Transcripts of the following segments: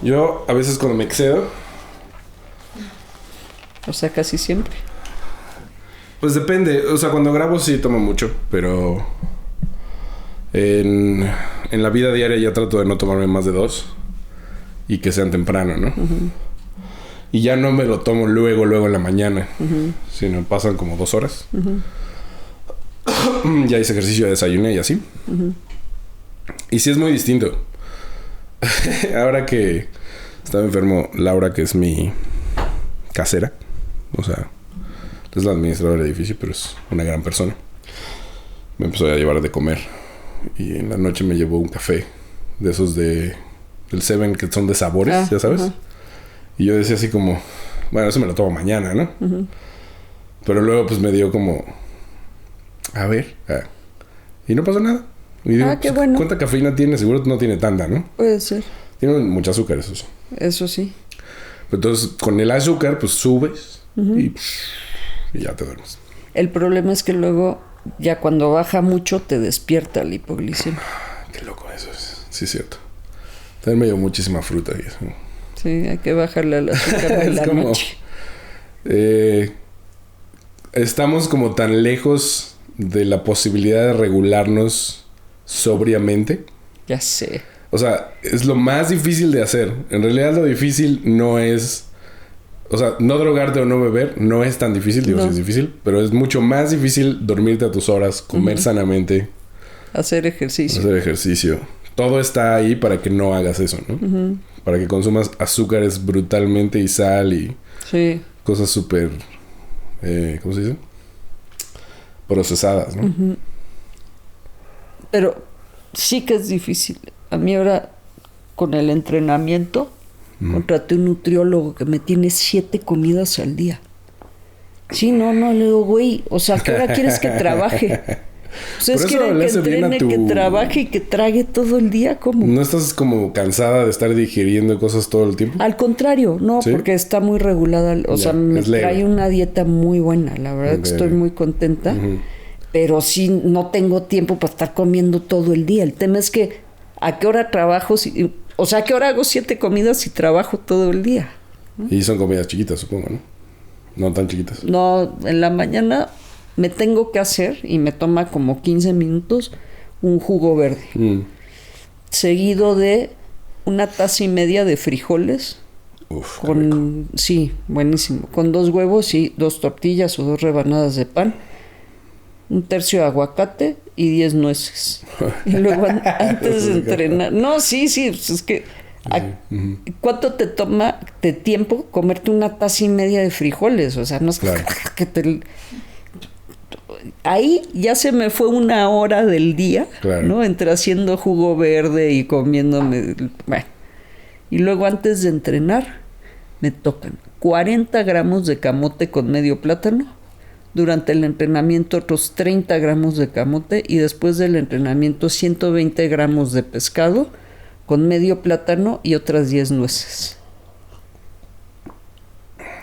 Yo a veces cuando me excedo... O sea, casi siempre. Pues depende. O sea, cuando grabo sí tomo mucho. Pero... En la vida diaria ya trato de no tomarme más de 2. Y que sean temprano, ¿no? Uh-huh. Y ya no me lo tomo luego en la mañana. Uh-huh. Sino pasan como 2 horas. Uh-huh. Ya hice ejercicio, desayuné y así. Uh-huh. Y sí es muy distinto. Ahora que estaba enfermo, Laura, que es mi casera, o sea, es la administradora del edificio, pero es una gran persona, me empezó a llevar de comer. Y en la noche me llevó un café de esos del Seven, que son de sabores, ya sabes. Uh-huh. Y yo decía así como, bueno, eso me lo tomo mañana, ¿no? Uh-huh. Pero luego pues me dio como, a ver, y no pasó nada. Y digo, qué bueno. ¿Cuánta cafeína tiene? Seguro no tiene tanta, ¿no? Puede ser. Tiene mucho azúcar, eso sí. Eso sí. Entonces, con el azúcar, pues subes y ya te duermes. El problema es que luego, ya cuando baja mucho, te despierta la hipoglicemia. Qué loco eso es. Sí, es cierto. También me llevo muchísima fruta y eso. Sí, hay que bajarle al azúcar de la noche. Estamos como tan lejos de la posibilidad de regularnos sobriamente. Ya sé. O sea, es lo más difícil de hacer. En realidad lo difícil no es... O sea, no drogarte o no beber no es tan difícil. Digo, sí es difícil. Pero es mucho más difícil dormirte a tus horas, comer sanamente. Hacer ejercicio. Todo está ahí para que no hagas eso, ¿no? Para que consumas azúcares brutalmente y sal y... Sí. Cosas súper... ¿cómo se dice? Procesadas, ¿no? Pero sí que es difícil. A mí ahora, con el entrenamiento, contraté un nutriólogo que me tiene 7 comidas al día. Sí, no, le digo, güey, o sea, ¿a qué hora quieres que trabaje? ¿Ustedes quieren que entrene, que trabaje y que trague todo el día? ¿Cómo? ¿No estás como cansada de estar digiriendo cosas todo el tiempo? Al contrario, no, ¿sí? Porque está muy regulada. O sea, me trae una dieta muy buena. La verdad que estoy muy contenta. Pero sí, no tengo tiempo para estar comiendo todo el día. El tema es que, ¿a qué hora trabajo? O sea, ¿a qué hora hago 7 comidas si trabajo todo el día? Y son comidas chiquitas, supongo, ¿no? No tan chiquitas. No, en la mañana me tengo que hacer, y me toma como 15 minutos, un jugo verde. Seguido de 1,5 tazas de frijoles. Uf, sí, buenísimo. Con 2 huevos y 2 tortillas o 2 rebanadas de pan. 1/3 de aguacate y 10 nueces. Y luego antes de entrenar... No, sí, pues es que... ¿Cuánto te toma de tiempo comerte 1,5 tazas de frijoles? O sea, no es que te... Ahí ya se me fue 1 hora del día, ¿no? Entre haciendo jugo verde y comiéndome... Bueno. Y luego antes de entrenar me tocan 40 gramos de camote con medio plátano. Durante el entrenamiento otros 30 gramos de camote y después del entrenamiento 120 gramos de pescado con medio plátano y otras 10 nueces.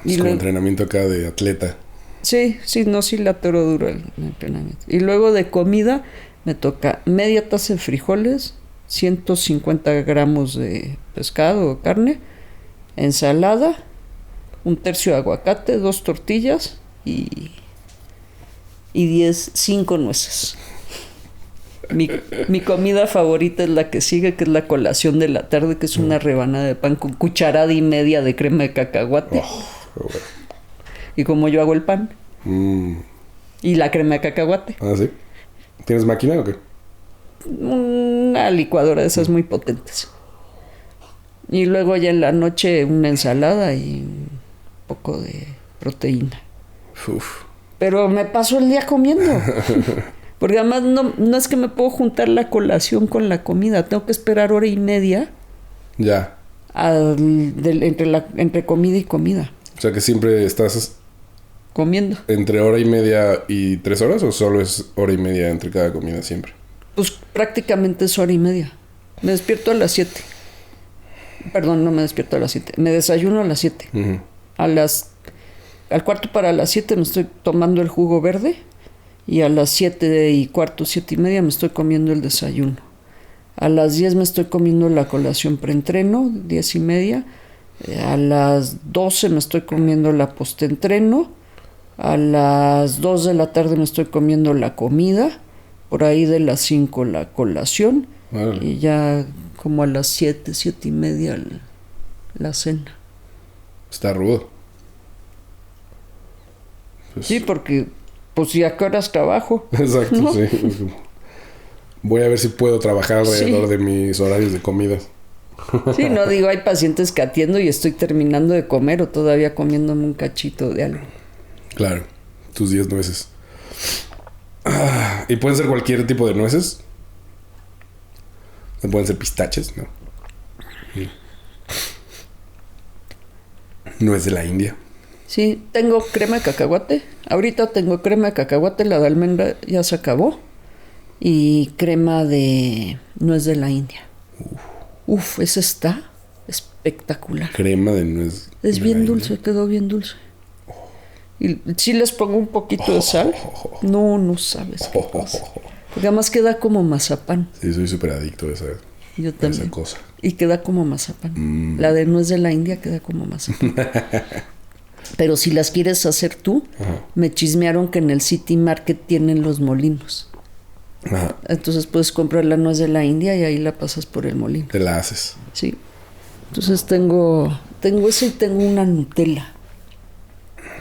Es como entrenamiento acá de atleta. Sí, la atoro duro el entrenamiento. Y luego de comida me toca media taza de frijoles, 150 gramos de pescado o carne, ensalada, 1/3 de aguacate, 2 tortillas y 5 nueces. Mi comida favorita es la que sigue, que es la colación de la tarde, que es una rebanada de pan con 1,5 cucharadas de crema de cacahuate. Bueno. Y como yo hago el pan. Y la crema de cacahuate. Ah, ¿sí? ¿Tienes máquina o qué? Una licuadora de esas muy potentes. Y luego ya en la noche una ensalada y un poco de proteína. Uf. Pero me paso el día comiendo. Porque además no es que me puedo juntar la colación con la comida. Tengo que esperar 1:30. Ya. Entre comida y comida. O sea que siempre estás... comiendo. ¿Entre 1:30 y 3 horas o solo es 1:30 entre cada comida siempre? Pues prácticamente es 1:30. Me despierto a las 7. Perdón, no me despierto a las 7. Me desayuno a las 7. Al 7:15 me estoy tomando el jugo verde y a las 7:15, 7:30 me estoy comiendo el desayuno. A las 10 me estoy comiendo la colación preentreno, 10:30. A las 12 me estoy comiendo la postentreno. A las 2 de la tarde me estoy comiendo la comida. Por ahí de las 5 la colación. Vale. Y ya como a las 7:30 la cena. Está rudo. Pues... Sí, porque pues ¿y a qué horas trabajo? Exacto, ¿no? Sí. Voy a ver si puedo trabajar alrededor de mis horarios de comida. Sí, no digo, hay pacientes que atiendo y estoy terminando de comer o todavía comiéndome un cachito de algo. Claro, tus 10 nueces. ¿Y pueden ser cualquier tipo de nueces? ¿No pueden ser pistaches? No. Nuez de la India. Sí, tengo crema de cacahuate. Ahorita tengo crema de cacahuate, la de almendra ya se acabó. Y crema de nuez de la India. Uf, esa está espectacular. Crema de nuez. Es bien dulce, quedó bien dulce. Y si les pongo un poquito de sal, no sabes qué pasa. Porque además queda como mazapán. Sí, soy súper adicto a esa, yo también. Esa cosa. Y queda como mazapán. La de nuez de la India queda como mazapán. Pero si las quieres hacer tú, me chismearon que en el City Market tienen los molinos. Ajá. Entonces puedes comprar la nuez de la India y ahí la pasas por el molino. Te la haces. Sí. Entonces tengo eso y tengo una Nutella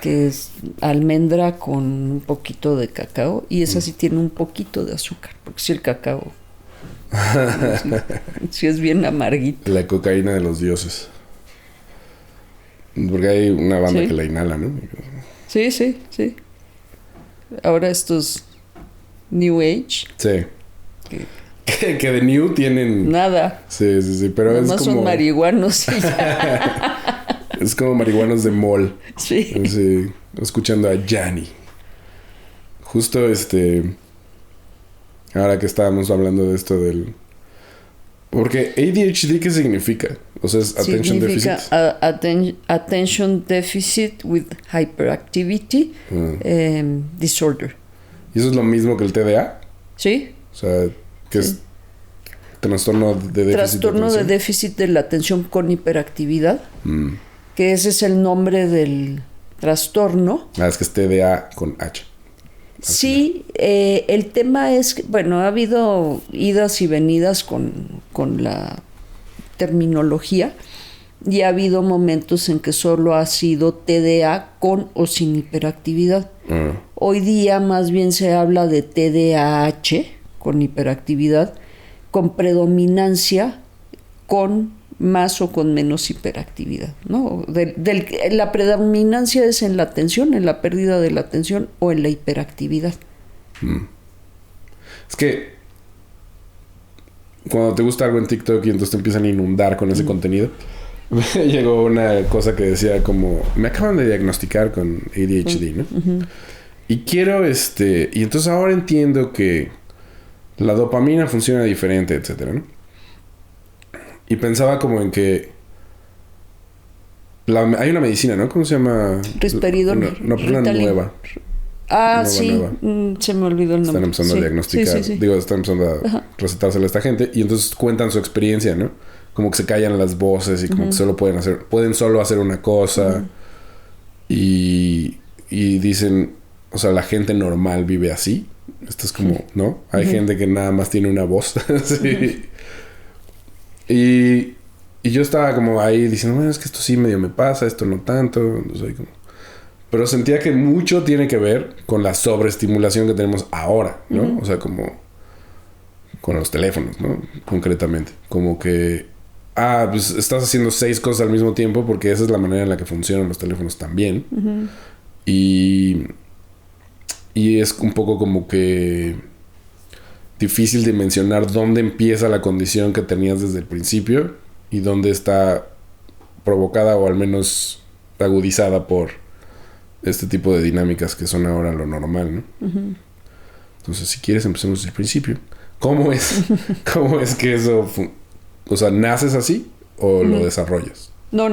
que es almendra con un poquito de cacao y esa sí tiene un poquito de azúcar, porque si el cacao sí es bien amarguito. La cocaína de los dioses. Porque hay una banda que la inhala, ¿no? Sí. Ahora estos New Age. Sí. Que de New tienen... Nada. Sí. Pero nada más es como... son marihuanos y ya. Es como marihuanos de mall. Sí. Escuchando a Yanni. Justo ahora que estábamos hablando de esto del... Porque ADHD, ¿qué significa? O sea, es Attention Deficit. Attention Deficit with Hyperactivity Disorder. ¿Y eso es lo mismo que el TDA? Sí. O sea, que es trastorno de déficit Trastorno de déficit de la atención con hiperactividad. Que ese es el nombre del trastorno. Es que es TDA con H. Sí, el tema es que, bueno, ha habido idas y venidas con la terminología y ha habido momentos en que solo ha sido TDA con o sin hiperactividad. Hoy día más bien se habla de TDAH con hiperactividad, con predominancia con más o con menos hiperactividad, ¿no? La predominancia es en la atención, en la pérdida de la atención o en la hiperactividad. Es que cuando te gusta algo en TikTok y entonces te empiezan a inundar con ese contenido, llegó una cosa que decía como, me acaban de diagnosticar con ADHD, ¿no? Y quiero y entonces ahora entiendo que la dopamina funciona diferente, etcétera, ¿no? Y pensaba como en que hay una medicina, ¿no? ¿Cómo se llama? Risperidona. No, pero una nueva. Sí. Se me olvidó el nombre. Están empezando a diagnosticar. Sí. Digo, están empezando a recetársela a esta gente. Y entonces cuentan su experiencia, ¿no? Como que se callan las voces y como que solo pueden solo hacer una cosa. Y dicen, o sea, la gente normal vive así. Esto es como, ¿no? Hay gente que nada más tiene una voz. Sí. Y yo estaba como ahí diciendo, bueno, es que esto sí medio me pasa, esto no tanto. Entonces, pero sentía que mucho tiene que ver con la sobreestimulación que tenemos ahora, ¿no? O sea, como con los teléfonos, ¿no? Concretamente. Como que, pues estás haciendo 6 cosas al mismo tiempo porque esa es la manera en la que funcionan los teléfonos también. Y es un poco como que difícil de mencionar dónde empieza la condición que tenías desde el principio y dónde está provocada o al menos agudizada por este tipo de dinámicas que son ahora lo normal, ¿no? Entonces, si quieres, empecemos desde el principio. ¿Cómo es que eso... O sea, ¿naces así o lo desarrollas? No.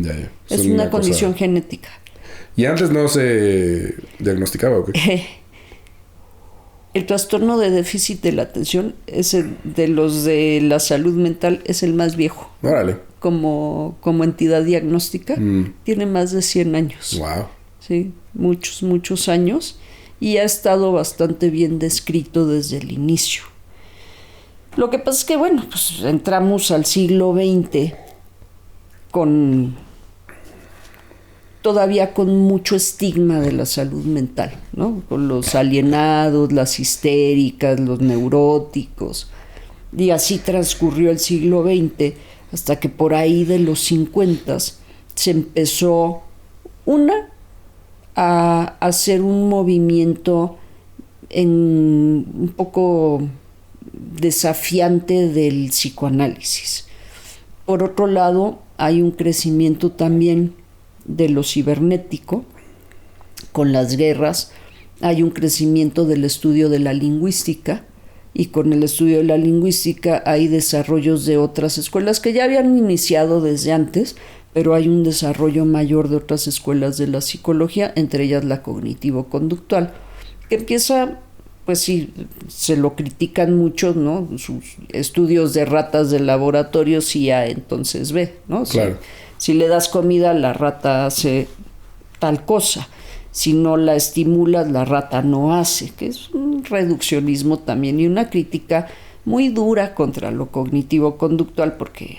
Ya. Es una condición genética. ¿Y antes no se diagnosticaba o qué? El trastorno de déficit de la atención de los de la salud mental es el más viejo. Órale. Como entidad diagnóstica. Tiene más de 100 años. Wow. Sí, muchos años. Y ha estado bastante bien descrito desde el inicio. Lo que pasa es que, bueno, pues entramos al siglo XX todavía con mucho estigma de la salud mental, ¿no? Con los alienados, las histéricas, los neuróticos. Y así transcurrió el siglo XX hasta que por ahí de los 50 se empezó a hacer un movimiento un poco desafiante del psicoanálisis. Por otro lado, hay un crecimiento también de lo cibernético. Con las guerras hay un crecimiento del estudio de la lingüística, y con el estudio de la lingüística hay desarrollos de otras escuelas que ya habían iniciado desde antes, pero hay un desarrollo mayor de otras escuelas de la psicología, entre ellas la cognitivo-conductual, que empieza, pues sí, se lo critican mucho, ¿no? Sus estudios de ratas de laboratorio, sí A, entonces B, ¿no? Claro. Si le das comida, la rata hace tal cosa. Si no la estimulas, la rata no hace, que es un reduccionismo también y una crítica muy dura contra lo cognitivo-conductual, porque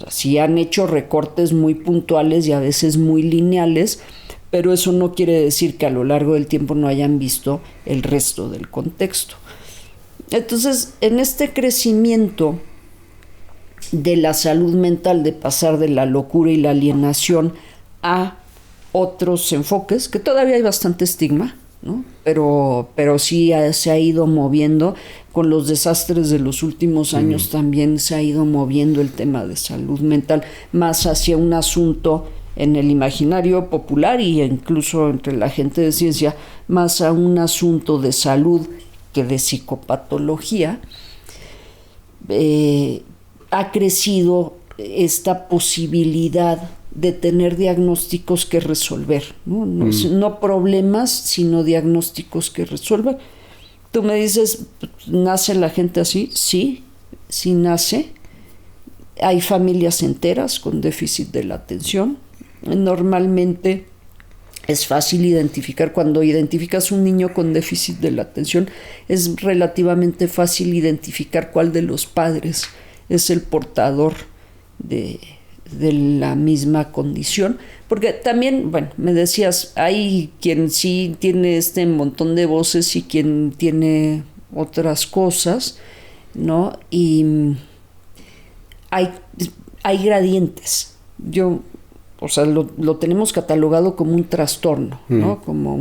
sí han hecho recortes muy puntuales y a veces muy lineales, pero eso no quiere decir que a lo largo del tiempo no hayan visto el resto del contexto. Entonces, en este crecimiento de la salud mental, de pasar de la locura y la alienación a otros enfoques, que todavía hay bastante estigma, ¿no? Pero sí se ha ido moviendo. Con los desastres de los últimos años también se ha ido moviendo el tema de salud mental más hacia un asunto en el imaginario popular y incluso entre la gente de ciencia, más a un asunto de salud que de psicopatología. Ha crecido esta posibilidad de tener diagnósticos que resolver, ¿no? No problemas, sino diagnósticos que resolver. Tú me dices, ¿nace la gente así? Sí nace. Hay familias enteras con déficit de la atención. Normalmente es fácil identificar. Cuando identificas un niño con déficit de la atención, es relativamente fácil identificar cuál de los padres es el portador de la misma condición, porque también, bueno, me decías, hay quien sí tiene este montón de voces y quien tiene otras cosas, ¿no? Y hay gradientes. O sea, lo tenemos catalogado como un trastorno, ¿no? Como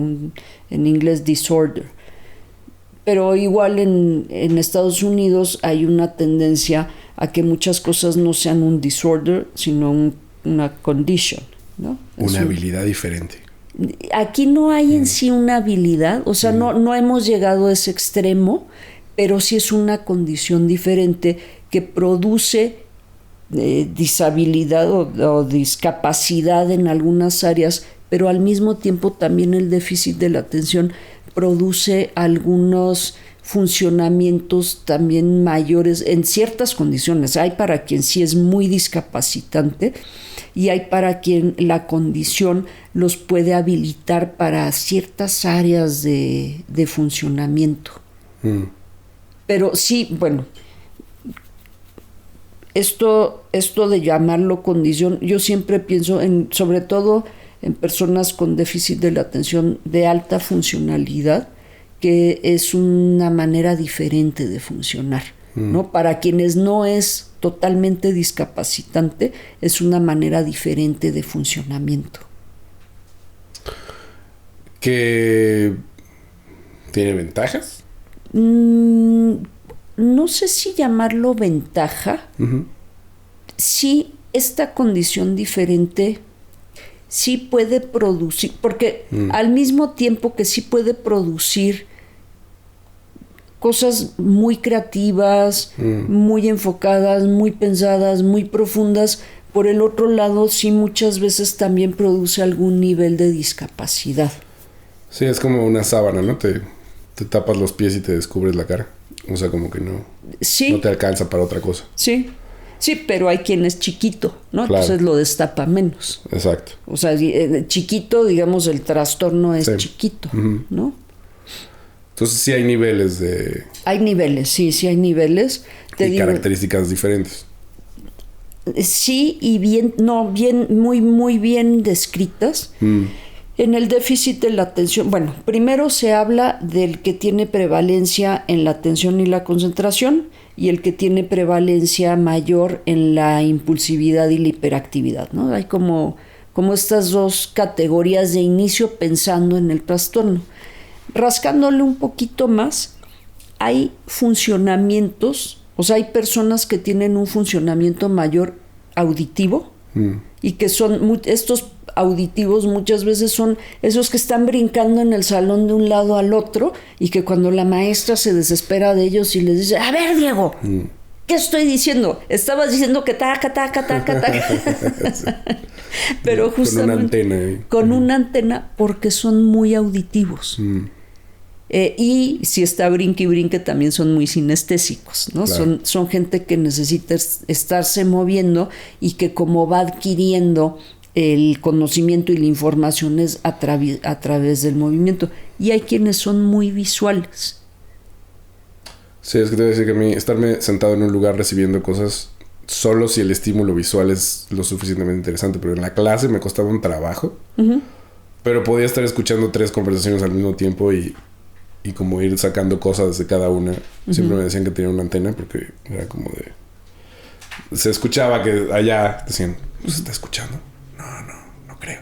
en inglés disorder. Pero igual en Estados Unidos hay una tendencia a que muchas cosas no sean un disorder, sino una condition, ¿no? Una habilidad diferente. Aquí no hay en sí una habilidad, o sea, no hemos llegado a ese extremo, pero sí es una condición diferente que produce disabilidad o discapacidad en algunas áreas, pero al mismo tiempo también el déficit de la atención produce algunos funcionamientos también mayores en ciertas condiciones. Hay para quien sí es muy discapacitante y hay para quien la condición los puede habilitar para ciertas áreas de funcionamiento. Pero sí, bueno, esto de llamarlo condición, yo siempre pienso sobre todo en personas con déficit de la atención de alta funcionalidad, que es una manera diferente de funcionar, ¿no? Para quienes no es totalmente discapacitante, es una manera diferente de funcionamiento. ¿Que tiene ventajas? No sé si llamarlo ventaja. Sí, esta condición diferente sí puede producir, porque al mismo tiempo que sí puede producir cosas muy creativas, muy enfocadas, muy pensadas, muy profundas, por el otro lado sí muchas veces también produce algún nivel de discapacidad. Sí, es como una sábana, ¿no? Te Te tapas los pies y te descubres la cara. O sea, como que no te alcanza para otra cosa. Sí, pero hay quien es chiquito, ¿no? Claro. Entonces lo destapa menos. Exacto. O sea, chiquito, digamos, el trastorno es chiquito, ¿no? Entonces sí hay niveles de... Hay niveles, sí hay niveles. Características diferentes. Sí, y muy bien descritas. En el déficit de la atención, bueno, primero se habla del que tiene prevalencia en la atención y la concentración y el que tiene prevalencia mayor en la impulsividad y la hiperactividad, ¿no? Hay como estas dos categorías de inicio pensando en el trastorno. Rascándole un poquito más, hay funcionamientos, o sea, hay personas que tienen un funcionamiento mayor auditivo y que son estos auditivos muchas veces son esos que están brincando en el salón de un lado al otro y que cuando la maestra se desespera de ellos y les dice, a ver, Diego, ¿qué estoy diciendo? Estabas diciendo que taca. Sí. Pero justamente con una antena porque son muy auditivos. Y si está brinque y brinque también son muy sinestésicos, ¿no? Claro. Son gente que necesita estarse moviendo y que como va adquiriendo el conocimiento y la información es a través del movimiento. Y hay quienes son muy visuales. Sí, es que te voy a decir que a mí estarme sentado en un lugar recibiendo cosas solo si el estímulo visual es lo suficientemente interesante, pero en la clase me costaba un trabajo, pero podía estar escuchando 3 conversaciones al mismo tiempo y como ir sacando cosas de cada una. Siempre me decían que tenía una antena porque era como de... Se escuchaba que allá decían, ¿no se está escuchando? No creo.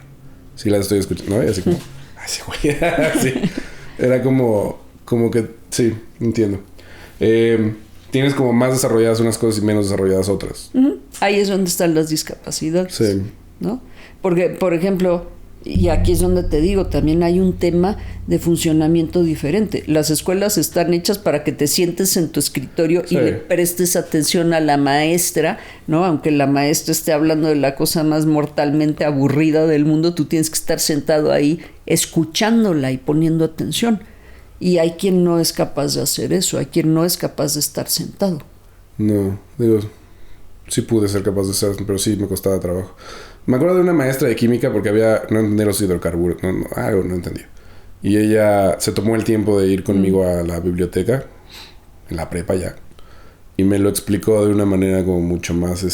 Sí las estoy escuchando, ¿no? Y así como, así güey. Sí. Era como que, sí, entiendo. Tienes como más desarrolladas unas cosas y menos desarrolladas otras. Ahí es donde están las discapacidades. Sí. ¿No? Porque, por ejemplo, y aquí es donde te digo, también hay un tema de funcionamiento diferente. Las escuelas están hechas para que te sientes en tu escritorio y le prestes atención a la maestra, ¿no? Aunque la maestra esté hablando de la cosa más mortalmente aburrida del mundo, tú tienes que estar sentado ahí escuchándola y poniendo atención. Y hay quien no es capaz de hacer eso, hay quien no es capaz de estar sentado. No, digo, sí pude ser capaz de hacer, pero sí me costaba trabajo. Me acuerdo de una maestra de química porque no entendía los hidrocarburos, algo no entendía. Y ella se tomó el tiempo de ir conmigo a la biblioteca, en la prepa ya, y me lo explicó de una manera como mucho más,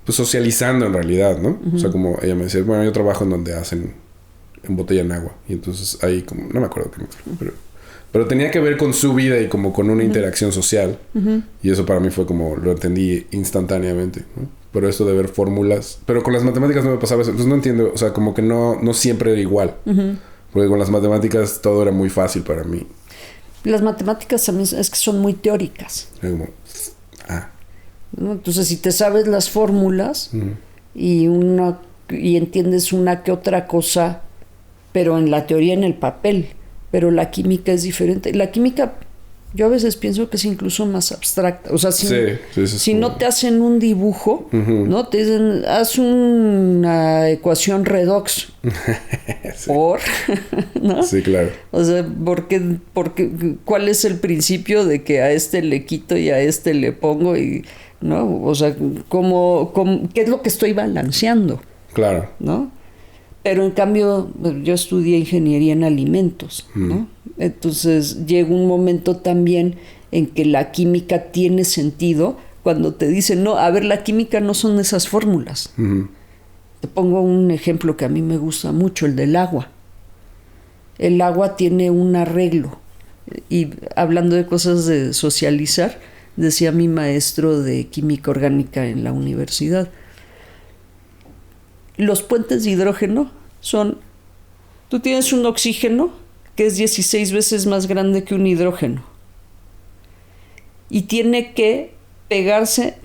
pues socializando en realidad, ¿no? O sea, como ella me decía, bueno, yo trabajo en donde embotellan agua. Y entonces ahí como, no me acuerdo qué me explicó, pero tenía que ver con su vida y como con una interacción social. Y eso para mí fue como, lo entendí instantáneamente, ¿no? Pero esto de ver fórmulas... Pero con las matemáticas no me pasaba eso. Entonces no entiendo, o sea, como que no siempre era igual. Porque con las matemáticas todo era muy fácil para mí. Las matemáticas también es que son muy teóricas. Como, ¿no? Entonces si te sabes las fórmulas y entiendes una que otra cosa, pero en la teoría, en el papel... Pero la química es diferente. La química, yo a veces pienso que es incluso más abstracta. O sea, si no te hacen un dibujo, ¿no? Te dicen, haz una ecuación redox. Sí. ¿No? Sí, claro. O sea, porque, ¿cuál es el principio de que a este le quito y a este le pongo? Y, ¿no? O sea, ¿qué es lo que estoy balanceando? Claro. ¿No? Pero en cambio, yo estudié ingeniería en alimentos, ¿no? Entonces llega un momento también en que la química tiene sentido cuando te dicen, no, a ver, la química no son esas fórmulas. Te pongo un ejemplo que a mí me gusta mucho, el del agua. El agua tiene un arreglo. Y hablando de cosas de socializar, decía mi maestro de química orgánica en la universidad, los puentes de hidrógeno son... Tú tienes un oxígeno que es 16 veces más grande que un hidrógeno. Y tiene que pegarse,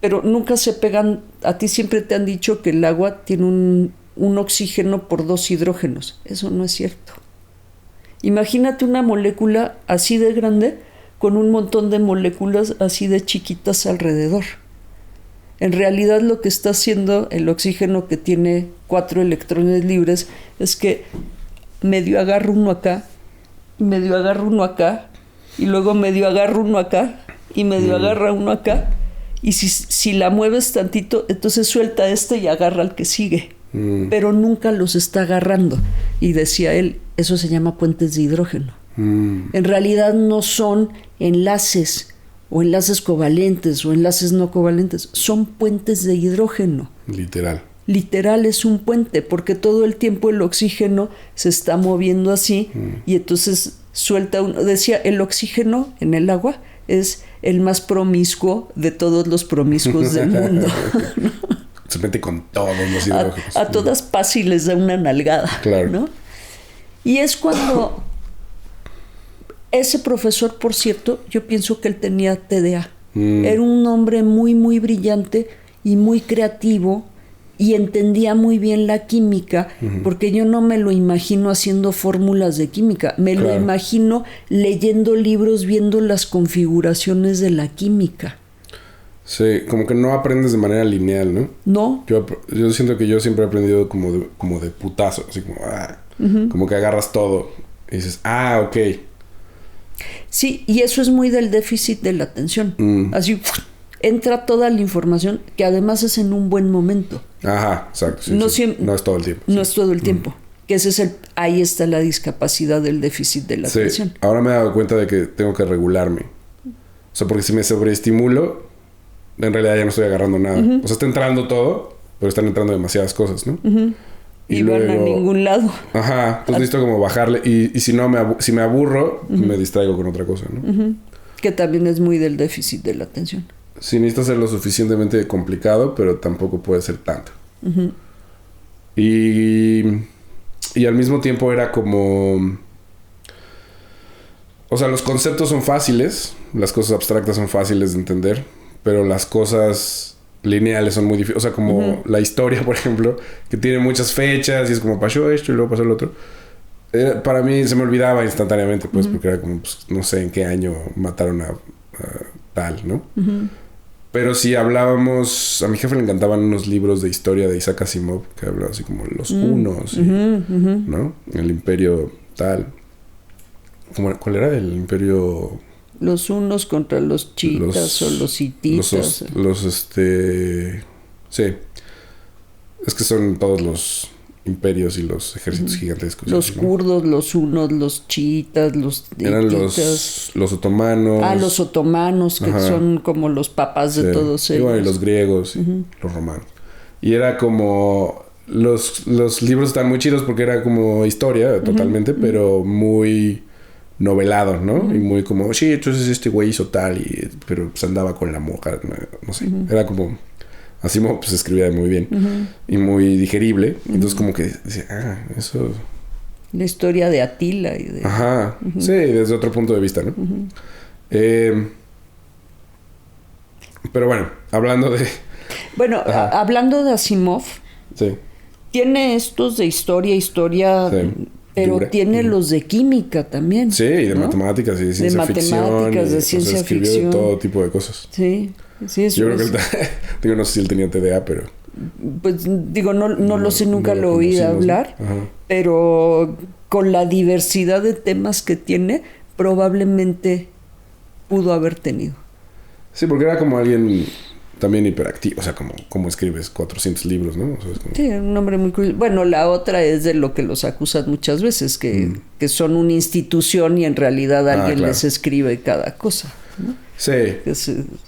pero nunca se pegan. A ti siempre te han dicho que el agua tiene un oxígeno por 2 hidrógenos. Eso no es cierto. Imagínate una molécula así de grande con un montón de moléculas así de chiquitas alrededor. En realidad lo que está haciendo el oxígeno, que tiene 4 electrones libres, es que medio agarro uno acá, y medio agarro uno acá, y luego medio agarro uno acá, y medio agarra uno acá, y si la mueves tantito, entonces suelta y agarra al que sigue. Pero nunca los está agarrando. Y decía él, eso se llama puentes de hidrógeno. En realidad no son enlaces, o enlaces covalentes, o enlaces no covalentes, son puentes de hidrógeno. Literal es un puente, porque todo el tiempo el oxígeno se está moviendo así, y entonces suelta uno. Decía, el oxígeno en el agua es el más promiscuo de todos los promiscuos del mundo. Se mete con todos los hidrógenos. A todas pasa y les da una nalgada. Claro. ¿No? Y es cuando ese profesor, por cierto, yo pienso que él tenía TDA. Era un hombre muy, muy brillante y muy creativo, y entendía muy bien la química, porque yo no me lo imagino haciendo fórmulas de química, me lo imagino leyendo libros, viendo las configuraciones de la química. Sí, como que no aprendes de manera lineal, ¿no? No. Yo siento que yo siempre he aprendido como de putazo, así como, como que agarras todo y dices, ok. Sí, y eso es muy del déficit de la atención. Así entra toda la información, que además es en un buen momento. Ajá, exacto. Sí, no es todo el tiempo. No es todo el tiempo. Que ahí está la discapacidad del déficit de la atención. Ahora me he dado cuenta de que tengo que regularme. O sea, porque si me sobreestimulo, en realidad ya no estoy agarrando nada. O sea, está entrando todo, pero están entrando demasiadas cosas, ¿no? Y luego, van a ningún lado. Ajá, pues necesito como bajarle. Y si no, si me aburro, me distraigo con otra cosa, ¿no? Que también es muy del déficit de la atención. Sí, necesita ser lo suficientemente complicado, pero tampoco puede ser tanto. Y al mismo tiempo era como... O sea, los conceptos son fáciles, las cosas abstractas son fáciles de entender, pero las cosas lineales son muy difíciles. O sea, como la historia, por ejemplo, que tiene muchas fechas y es como pasó esto y luego pasó lo otro. Para mí se me olvidaba instantáneamente, pues, porque era como, pues, no sé en qué año mataron a tal, ¿no? Pero si hablábamos... A mi jefe le encantaban unos libros de historia de Isaac Asimov, que hablaba así como los hunos, ¿no? El imperio tal. ¿Cuál era el imperio? Los hunos contra los chiitas o los hititas. Sí. Es que son todos los imperios y los ejércitos gigantescos. Los kurdos, los hunos, los chiitas, los eran los otomanos. Los otomanos, que son como los papás de todos ellos. Y bueno, y los griegos y los romanos. Y era como... Los libros están muy chidos porque era como historia totalmente, pero muy novelado, ¿no? Y muy como, sí, entonces este güey hizo tal, pero pues andaba con la moja, no sé. Era como... Así pues escribía muy bien y muy digerible. Entonces como que decía, eso... La historia de Atila y de... Ajá, sí, desde otro punto de vista, ¿no? Pero bueno, hablando de... Bueno, hablando de Asimov, tiene estos de historia, pero dura. Tiene los de química también. Sí, y de matemáticas y de ciencia ficción. De matemáticas, de ciencia escribió ficción. De todo tipo de cosas. Sí, eso yo creo que digo, no sé si él tenía TDA, pero... Pues digo, no lo sé, nunca lo oí hablar, pero con la diversidad de temas que tiene, probablemente pudo haber tenido. Sí, porque era como alguien también hiperactivo, o sea, como escribes 400 libros, ¿no? O sea, como... Sí, un hombre muy curioso. Bueno, la otra es de lo que los acusan muchas veces, que son una institución y en realidad alguien les escribe cada cosa, ¿no? Sí,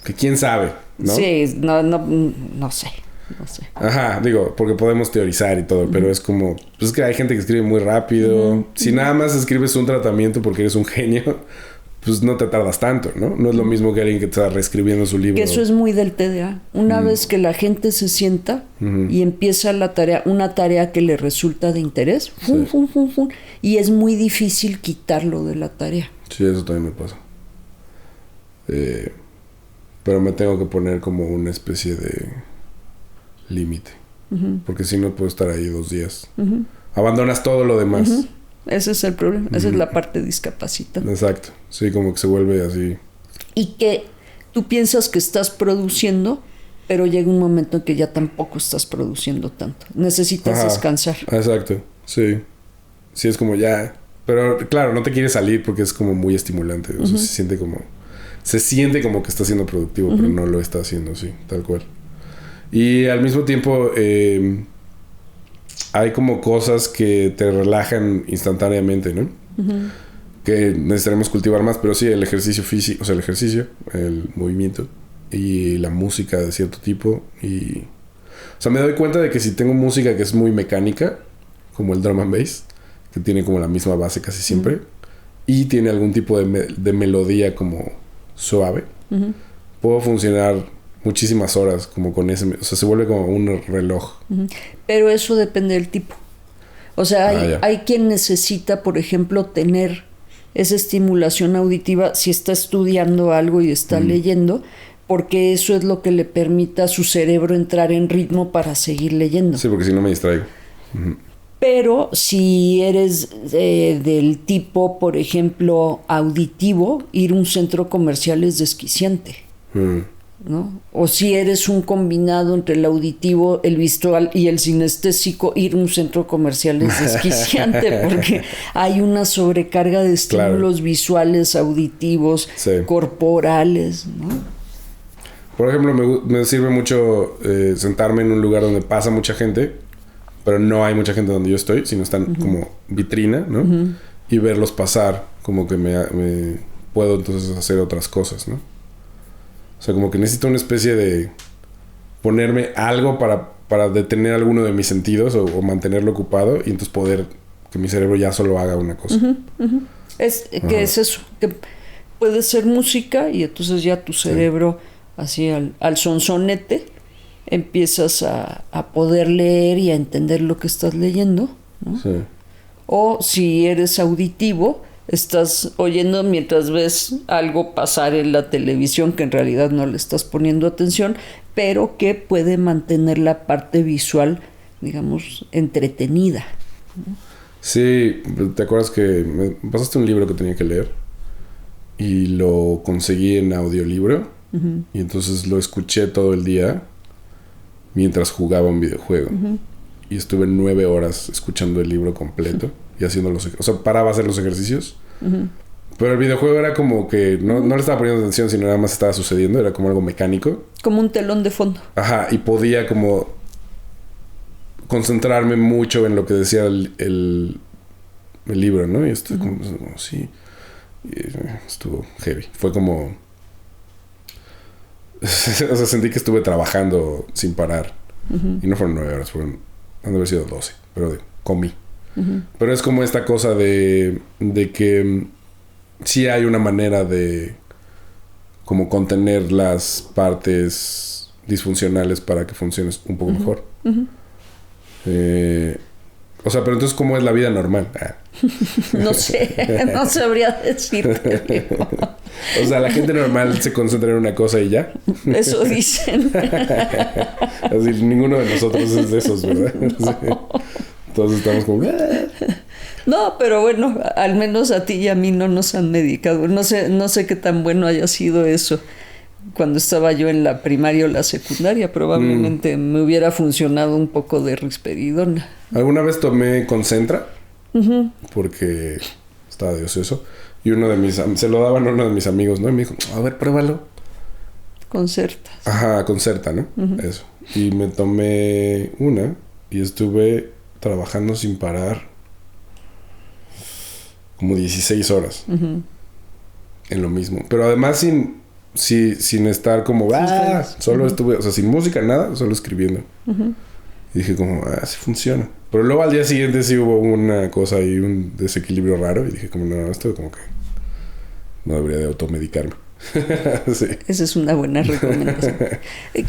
que quién sabe, ¿no? Sí, no sé. Ajá, digo, porque podemos teorizar y todo, pero es como... Pues es que hay gente que escribe muy rápido. Si nada más escribes un tratamiento porque eres un genio, pues no te tardas tanto, ¿no? No es lo mismo que alguien que está reescribiendo su libro. Que eso es muy del TDA. Una vez que la gente se sienta y empieza la tarea, una tarea que le resulta de interés, y es muy difícil quitarlo de la tarea. Sí, eso también me pasa. Pero me tengo que poner como una especie de límite. Porque si no puedo estar ahí 2 días. Abandonas todo lo demás. Ese es el problema. Esa es la parte discapacitada. Exacto. Sí, como que se vuelve así. Y que tú piensas que estás produciendo, pero llega un momento en que ya tampoco estás produciendo tanto. Necesitas descansar. Exacto. Sí. Sí, es como ya... Pero claro, no te quieres salir porque es como muy estimulante. O sea, se siente como que está siendo productivo, pero no lo está haciendo, sí, tal cual. Y al mismo tiempo hay como cosas que te relajan instantáneamente, ¿no? Que necesitaremos cultivar más, pero sí, el ejercicio físico, o sea, el movimiento y la música de cierto tipo. Y, o sea, me doy cuenta de que si tengo música que es muy mecánica, como el drum and bass, que tiene como la misma base casi siempre, y tiene algún tipo de melodía como suave, puedo funcionar muchísimas horas como con ese, o sea, se vuelve como un reloj. Pero eso depende del tipo. O sea, hay quien necesita, por ejemplo, tener esa estimulación auditiva si está estudiando algo y está leyendo, porque eso es lo que le permite a su cerebro entrar en ritmo para seguir leyendo. Sí, porque si no me distraigo. Pero si eres del tipo, por ejemplo, auditivo, ir a un centro comercial es desquiciante, ¿no? O si eres un combinado entre el auditivo, el visual y el sinestésico, ir a un centro comercial es desquiciante porque hay una sobrecarga de estímulos visuales, auditivos, corporales, ¿no? Por ejemplo, me sirve mucho sentarme en un lugar donde pasa mucha gente, pero no hay mucha gente donde yo estoy, sino están como vitrina, ¿no? Y verlos pasar, como que me puedo entonces hacer otras cosas, ¿no? O sea, como que necesito una especie de ponerme algo para detener alguno de mis sentidos o mantenerlo ocupado y entonces poder que mi cerebro ya solo haga una cosa. ¿Qué es eso? Que puede ser música y entonces ya tu cerebro, así al sonsonete, empiezas a poder leer y a entender lo que estás leyendo, ¿no? Sí. O si eres auditivo, estás oyendo mientras ves algo pasar en la televisión que en realidad no le estás poniendo atención, pero que puede mantener la parte visual, digamos, entretenida, ¿no? Sí, ¿te acuerdas que me pasaste un libro que tenía que leer? Y lo conseguí en audiolibro. Y entonces lo escuché todo el día mientras jugaba un videojuego. Y estuve 9 horas escuchando el libro completo y haciendo o sea, paraba a hacer los ejercicios. Pero el videojuego era como que no le estaba poniendo atención, sino nada más estaba sucediendo. Era como algo mecánico. Como un telón de fondo. Ajá, y podía como concentrarme mucho en lo que decía el libro, ¿no? Y estuve como, sí. Y estuvo heavy. Fue como... o sea, sentí que estuve trabajando sin parar. Y no fueron 9 horas, han de haber sido 12. Pero comí. Pero es como esta cosa de que sí hay una manera de como contener las partes disfuncionales para que funciones un poco mejor. O sea, pero entonces, ¿cómo es la vida normal? No sé, no sabría decirte. O sea, la gente normal se concentra en una cosa y ya. Eso dicen. Así, ninguno de nosotros es de esos, ¿verdad? No. Sí. Todos estamos como... No, pero bueno, al menos a ti y a mí no nos han medicado. No sé qué tan bueno haya sido eso. Cuando estaba yo en la primaria o la secundaria, probablemente me hubiera funcionado un poco de risperidona. ¿Alguna vez tomé Concentra? Porque estaba de ocioso. Y se lo daban a uno de mis amigos, ¿no? Y me dijo, a ver, pruébalo. Concerta. Ajá, Concerta, ¿no? Eso. Y me tomé una y estuve trabajando sin parar como 16 horas en lo mismo. Pero además sin estar como... solo estuve... O sea, sin música, nada. Solo escribiendo. Y dije como... sí funciona. Pero luego al día siguiente sí hubo una cosa y un desequilibrio raro. Y dije como... No, esto como que... No debería de automedicarme. Sí. Esa es una buena recomendación.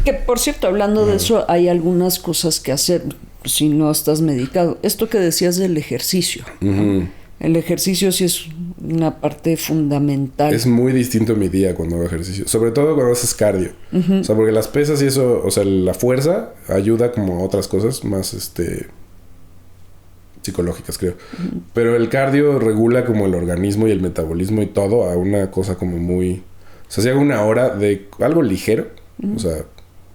Que, por cierto, hablando de eso, hay algunas cosas que hacer si no estás medicado. Esto que decías del ejercicio, ¿no? El ejercicio sí es una parte fundamental. Es muy distinto mi día cuando hago ejercicio. Sobre todo cuando haces cardio. O sea, porque las pesas y eso... O sea, la fuerza ayuda como a otras cosas más, psicológicas, creo. Pero el cardio regula como el organismo y el metabolismo y todo a una cosa como muy... O sea, si hago una hora de algo ligero, o sea,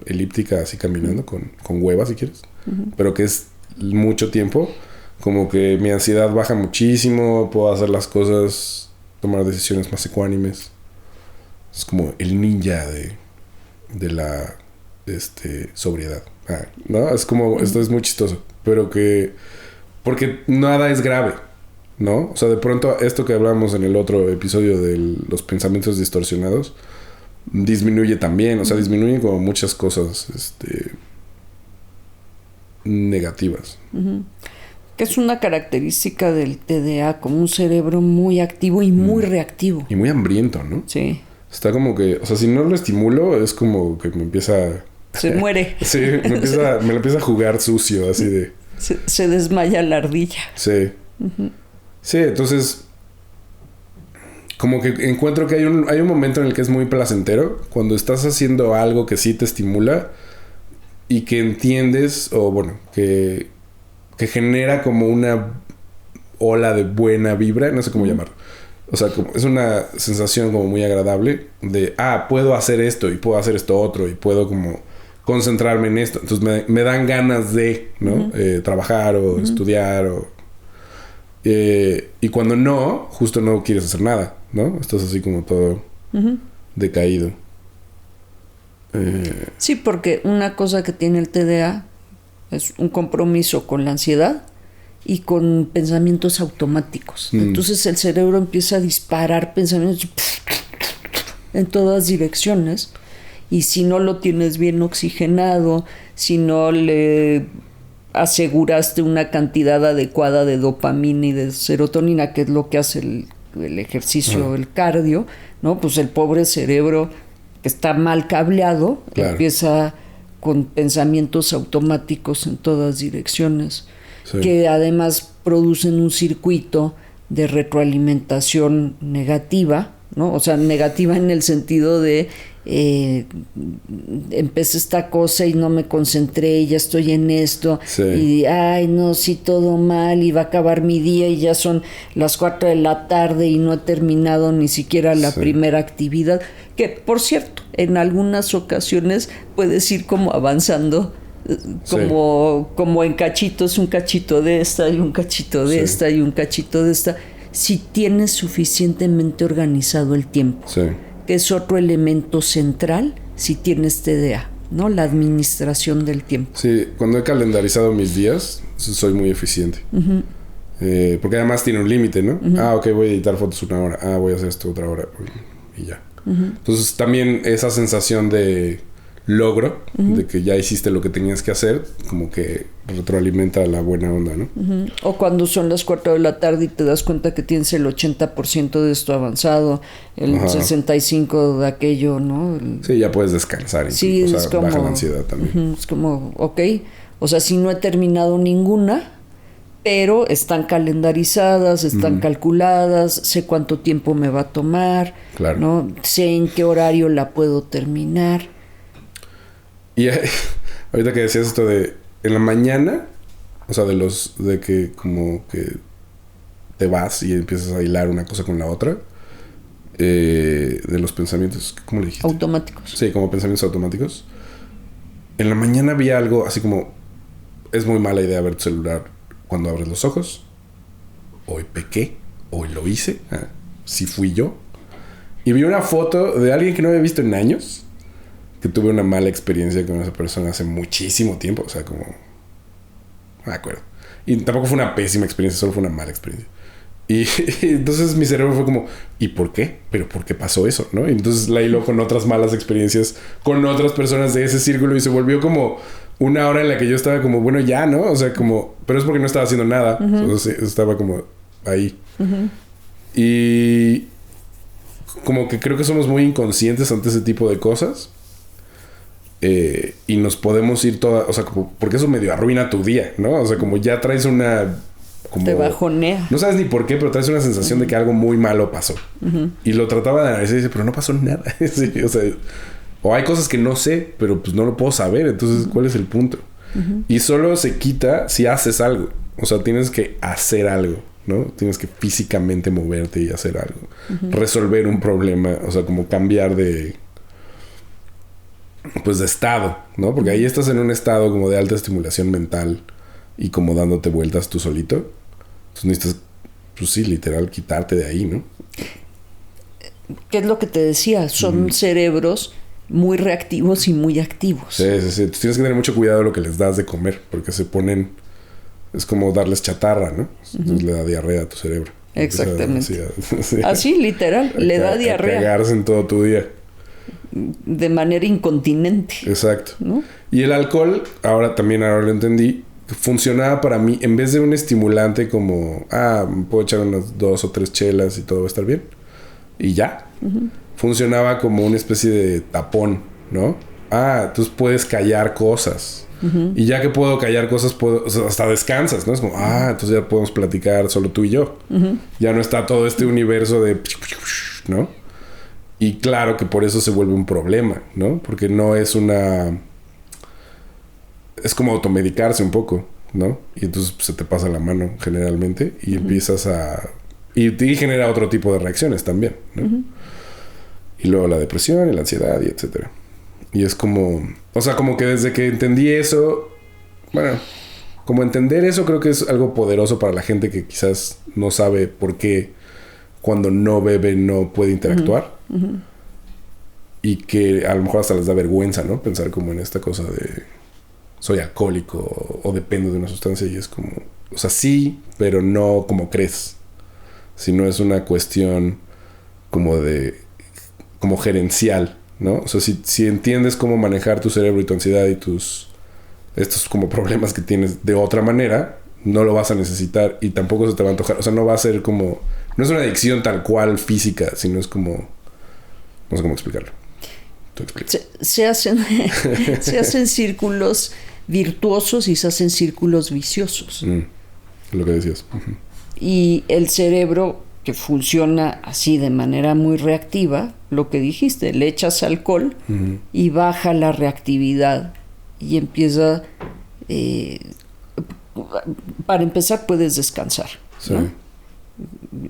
elíptica así caminando con hueva si quieres, pero que es mucho tiempo, como que mi ansiedad baja muchísimo, puedo hacer las cosas, tomar decisiones más ecuánimes. Es como el ninja de la sobriedad. ¿No? Es como, esto es muy chistoso, pero que porque nada es grave, ¿no? O sea, de pronto esto que hablamos en el otro episodio de los pensamientos distorsionados disminuye también, o sea, disminuye como muchas cosas negativas. Que es una característica del TDA, como un cerebro muy activo y muy reactivo. Y muy hambriento, ¿no? Sí. Está como que, o sea, si no lo estimulo, es como que me empieza... Se muere. Sí, me lo empieza a jugar sucio, así de... Se desmaya la ardilla. Sí. Sí, entonces... Como que encuentro que hay un momento en el que es muy placentero. Cuando estás haciendo algo que sí te estimula y que entiendes, o bueno, que genera como una ola de buena vibra, no sé cómo llamarlo. O sea, como, es una sensación como muy agradable de, puedo hacer esto y puedo hacer esto otro y puedo como concentrarme en esto. Entonces me dan ganas de, ¿no? Trabajar o estudiar o... y cuando no, justo no quieres hacer nada, ¿no? Estás así como todo decaído. Sí, porque una cosa que tiene el TDA es un compromiso con la ansiedad y con pensamientos automáticos. Entonces el cerebro empieza a disparar pensamientos en todas direcciones, y si no lo tienes bien oxigenado, si no le aseguraste una cantidad adecuada de dopamina y de serotonina, que es lo que hace el ejercicio, el cardio, ¿no? Pues el pobre cerebro que está mal cableado, empieza con pensamientos automáticos en todas direcciones, que además producen un circuito de retroalimentación negativa, ¿no? O sea, negativa en el sentido de empecé esta cosa y no me concentré y ya estoy en esto y no, sí, todo mal y va a acabar mi día y ya son las 4 de la tarde y no he terminado ni siquiera la primera actividad, que por cierto, en algunas ocasiones puedes ir como avanzando como en cachitos, un cachito de esta y un cachito de esta y un cachito de esta, si tienes suficientemente organizado el tiempo, que es otro elemento central si tienes TDA, ¿no? La administración del tiempo. Sí, cuando he calendarizado mis días, soy muy eficiente. Porque además tiene un límite, ¿no? Ok, voy a editar fotos 1 hora. Voy a hacer esto otra hora. Y ya. Entonces también esa sensación de logro, de que ya hiciste lo que tenías que hacer, como que retroalimenta la buena onda, ¿no? O cuando son las 4 de la tarde y te das cuenta que tienes el 80% de esto avanzado, el 65% de aquello, ¿no? Sí, ya puedes descansar. Sí, o es sea, como, baja la ansiedad también. Es como, ok, o sea, si no he terminado ninguna, pero están calendarizadas, están calculadas, sé cuánto tiempo me va a tomar, ¿no? Sé en qué horario la puedo terminar. Y ahorita que decías esto de en la mañana, o sea, de que como que te vas y empiezas a hilar una cosa con la otra, de los pensamientos, ¿cómo le dijiste? Automáticos. Sí, como pensamientos automáticos. En la mañana había algo así como, es muy mala idea ver tu celular cuando abres los ojos. Hoy pequé, hoy lo hice, sí fui yo. Y vi una foto de alguien que no había visto en años, que tuve una mala experiencia con esa persona hace muchísimo tiempo, o sea, como... No me acuerdo. Y tampoco fue una pésima experiencia, solo fue una mala experiencia. Y entonces mi cerebro fue como, ¿y por qué? ¿Pero por qué pasó eso? ¿No? Y entonces la hiló con otras malas experiencias con otras personas de ese círculo y se volvió como 1 hora en la que yo estaba como, bueno, ya, ¿no? O sea, como... Pero es porque no estaba haciendo nada. O sea, estaba como ahí. Y... como que creo que somos muy inconscientes ante ese tipo de cosas. Y nos podemos ir toda... O sea, como... porque eso medio arruina tu día, ¿no? O sea, como ya traes una... Como, te bajonea. No sabes ni por qué, pero traes una sensación de que algo muy malo pasó. Y lo trataba de analizar y dice, pero no pasó nada. Sí, o sea... O hay cosas que no sé, pero pues no lo puedo saber. Entonces, ¿cuál es el punto? Y solo se quita si haces algo. O sea, tienes que hacer algo, ¿no? Tienes que físicamente moverte y hacer algo. Resolver un problema. O sea, como cambiar de... pues de estado, ¿no? Porque ahí estás en un estado como de alta estimulación mental. y como dándote vueltas tú solito. Entonces necesitas, pues sí, literal, quitarte de ahí, ¿no? ¿Qué es lo que te decía? Son cerebros muy reactivos y muy activos. Sí. Tú tienes que tener mucho cuidado de lo que les das de comer, porque se ponen... Es como darles chatarra, ¿no? Entonces le da diarrea a tu cerebro. Exactamente. Así, literal, le da diarrea. A cagarse en todo tu día. De manera incontinente. Exacto. ¿No? Y el alcohol, ahora lo entendí, funcionaba para mí, en vez de un estimulante como, me puedo echar unas 2 o 3 chelas y todo va a estar bien. Y ya. Funcionaba como una especie de tapón, ¿no? Entonces puedes callar cosas. Y ya que puedo callar cosas, o sea, hasta descansas, ¿no? Es como, entonces ya podemos platicar solo tú y yo. Ya no está todo este universo de... ¿no? Y claro que por eso se vuelve un problema, ¿no? Porque no es una... Es como automedicarse un poco, ¿no? Y entonces pues, se te pasa la mano generalmente y empiezas a... Y genera otro tipo de reacciones también, ¿no? Y luego la depresión y la ansiedad y etcétera. Y es como... O sea, como que desde que entendí eso... Bueno, como entender eso creo que es algo poderoso para la gente que quizás no sabe por qué cuando no bebe no puede interactuar. Y que a lo mejor hasta les da vergüenza, ¿no? Pensar como en esta cosa de... Soy alcohólico o dependo de una sustancia y es como... O sea, sí, pero no como crees. Sino es una cuestión como de... Como gerencial, ¿no? O sea, si entiendes cómo manejar tu cerebro y tu ansiedad y estos como problemas que tienes de otra manera, no lo vas a necesitar y tampoco se te va a antojar. O sea, no va a ser como... No es una adicción tal cual física, sino es como... No sé cómo explicarlo. Tú explica. Se hacen círculos virtuosos y se hacen círculos viciosos. Lo que decías. Y el cerebro, que funciona así de manera muy reactiva, lo que dijiste, le echas alcohol y baja la reactividad y empieza... para empezar puedes descansar, ¿no? Sí.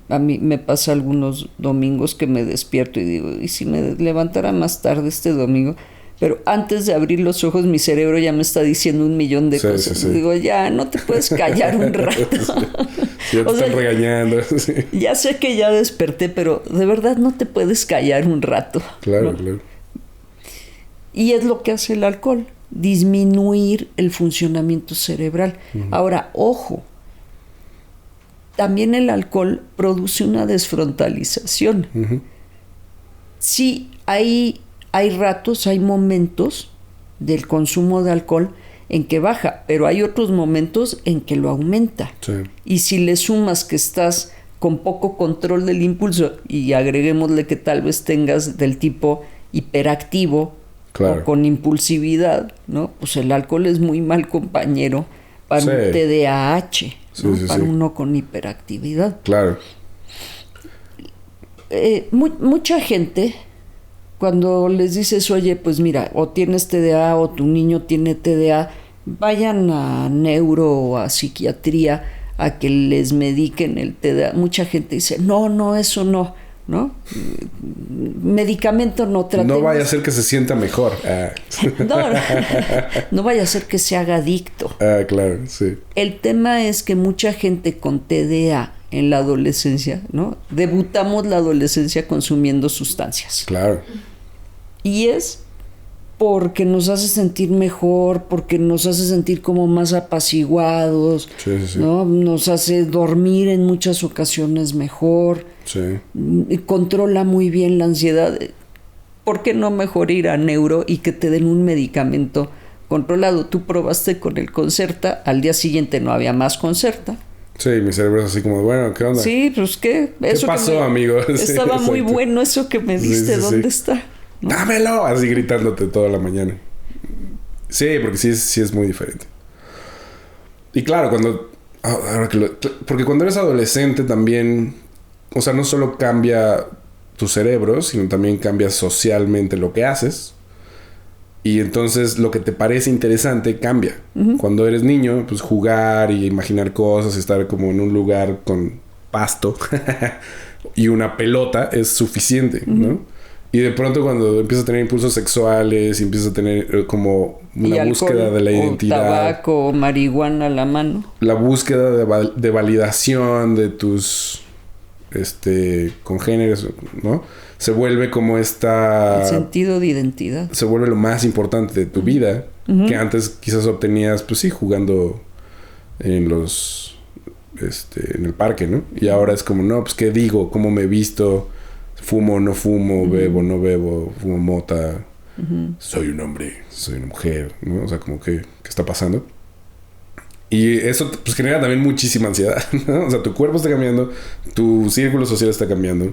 A mí me pasa algunos domingos que me despierto y digo, ¿y si me levantara más tarde este domingo? Pero antes de abrir los ojos mi cerebro ya me está diciendo 1,000,000 de cosas. Sí. Digo, ya, no te puedes callar un rato. Sí, ya te están regañando. Sí. Ya sé que ya desperté, pero de verdad no te puedes callar un rato. Claro, ¿no? Claro. Y es lo que hace el alcohol, disminuir el funcionamiento cerebral. Ahora, ojo, también el alcohol produce una desfrontalización. Sí, hay ratos, hay momentos del consumo de alcohol en que baja, pero hay otros momentos en que lo aumenta. Sí. Y si le sumas que estás con poco control del impulso y agreguémosle que tal vez tengas del tipo hiperactivo, claro, o con impulsividad, ¿no? Pues el alcohol es muy mal compañero para un TDAH, ¿no? Para uno con hiperactividad. Claro. Mucha gente, cuando les dices, oye, pues mira, o tienes TDA o tu niño tiene TDA, vayan a neuro o a psiquiatría a que les mediquen el TDA. Mucha gente dice, no, eso no, ¿no? Medicamento no tratemos. No vaya a ser que se sienta mejor. No vaya a ser que se haga adicto. Claro, sí. El tema es que mucha gente con TDA en la adolescencia, ¿no? Debutamos la adolescencia consumiendo sustancias. Claro. Y es porque nos hace sentir mejor, porque nos hace sentir como más apaciguados, sí. ¿no? Nos hace dormir en muchas ocasiones mejor. Sí. Y controla muy bien la ansiedad. ¿Por qué no mejor ir a neuro y que te den un medicamento controlado? Tú probaste con el Concerta, al día siguiente no había más Concerta. Sí, mi cerebro es así como, bueno, ¿qué onda? Sí, pues ¿qué? ¿Qué pasó, amigo? Estaba muy bueno eso que me diste, ¿dónde está? ¿No? ¡Dámelo! Así gritándote toda la mañana. Sí, porque sí es muy diferente. Y claro, porque cuando eres adolescente también, o sea, no solo cambia tu cerebro, sino también cambia socialmente lo que haces. Y entonces lo que te parece interesante cambia. Cuando eres niño, pues jugar y imaginar cosas, estar como en un lugar con pasto y una pelota es suficiente, ¿no? Y de pronto cuando empiezas a tener impulsos sexuales, y empiezas a tener como una búsqueda de la identidad. Tabaco, marihuana a la mano. La búsqueda de validación de tus congéneres, ¿no? Se vuelve como El sentido de identidad. Se vuelve lo más importante de tu vida. Que antes quizás obtenías, pues sí, jugando en en el parque, ¿no? Y ahora es como, no, pues qué digo, cómo me visto, fumo o no fumo, bebo o no bebo, fumo mota, soy un hombre, soy una mujer, ¿no? O sea, como que, ¿qué está pasando? Y eso pues genera también muchísima ansiedad, ¿no? O sea, tu cuerpo está cambiando, tu círculo social está cambiando,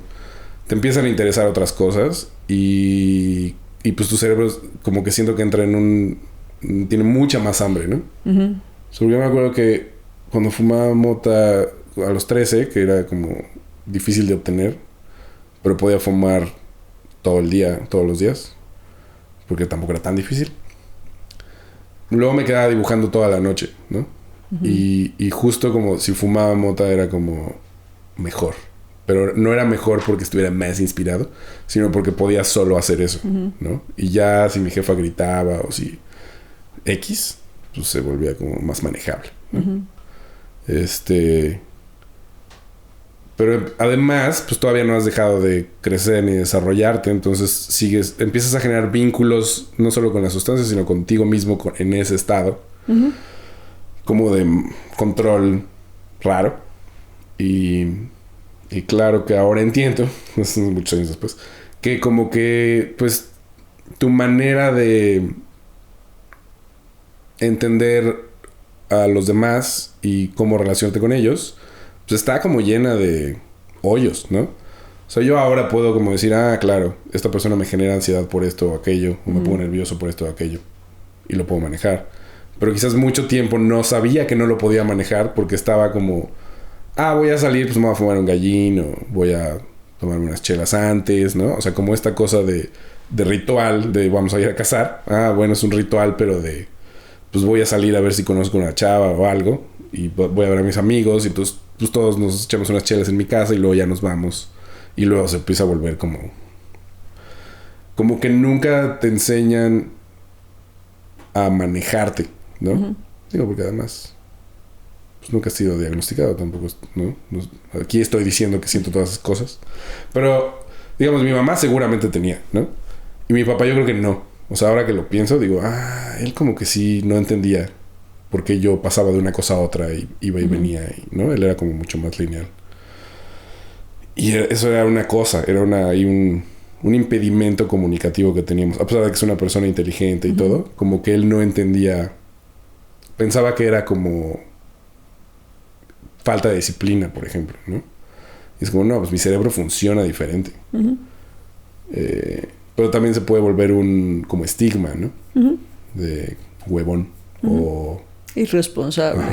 te empiezan a interesar otras cosas y pues tu cerebro como que siento que entra tiene mucha más hambre, ¿no? Yo me acuerdo que cuando fumaba mota a los 13, que era como difícil de obtener, pero podía fumar todo el día, todos los días, porque tampoco era tan difícil. Luego me quedaba dibujando toda la noche, ¿no? Y justo como si fumaba mota era como mejor. Pero no era mejor porque estuviera más inspirado, sino porque podía solo hacer eso, ¿no? Y ya si mi jefa gritaba o si X, pues se volvía como más manejable, ¿no? Pero además, pues todavía no has dejado de crecer ni desarrollarte, entonces empiezas a generar vínculos no solo con la sustancia, sino contigo mismo en ese estado, como de control raro. Y claro que ahora entiendo, muchos años después, que como que, pues, tu manera de entender a los demás y cómo relacionarte con ellos, pues está como llena de hoyos, ¿no? O sea, yo ahora puedo como decir, claro, esta persona me genera ansiedad por esto o aquello, o me pongo nervioso por esto o aquello, y lo puedo manejar. Pero quizás mucho tiempo no sabía que no lo podía manejar porque estaba como, voy a salir, pues me voy a fumar un gallín, o voy a tomarme unas chelas antes, ¿no? O sea, como esta cosa de ritual, de vamos a ir a cazar. Bueno, es un ritual, pero pues voy a salir a ver si conozco una chava o algo, y voy a ver a mis amigos, y pues todos nos echamos unas chelas en mi casa y luego ya nos vamos. Y luego se empieza a volver como que nunca te enseñan a manejarte, ¿no? Digo, porque además pues nunca he sido diagnosticado tampoco, ¿no? Aquí estoy diciendo que siento todas esas cosas. Pero, digamos, mi mamá seguramente tenía, ¿no? Y mi papá yo creo que no. O sea, ahora que lo pienso, digo, él como que sí no entendía por qué yo pasaba de una cosa a otra y iba y venía, ¿no? Él era como mucho más lineal. Y eso era una cosa, era un impedimento comunicativo que teníamos. A pesar de que es una persona inteligente y todo, como que él no entendía, pensaba que era como falta de disciplina, por ejemplo, ¿no? Y es como, no, pues mi cerebro funciona diferente. Pero también se puede volver un como estigma, ¿no? De huevón o irresponsable.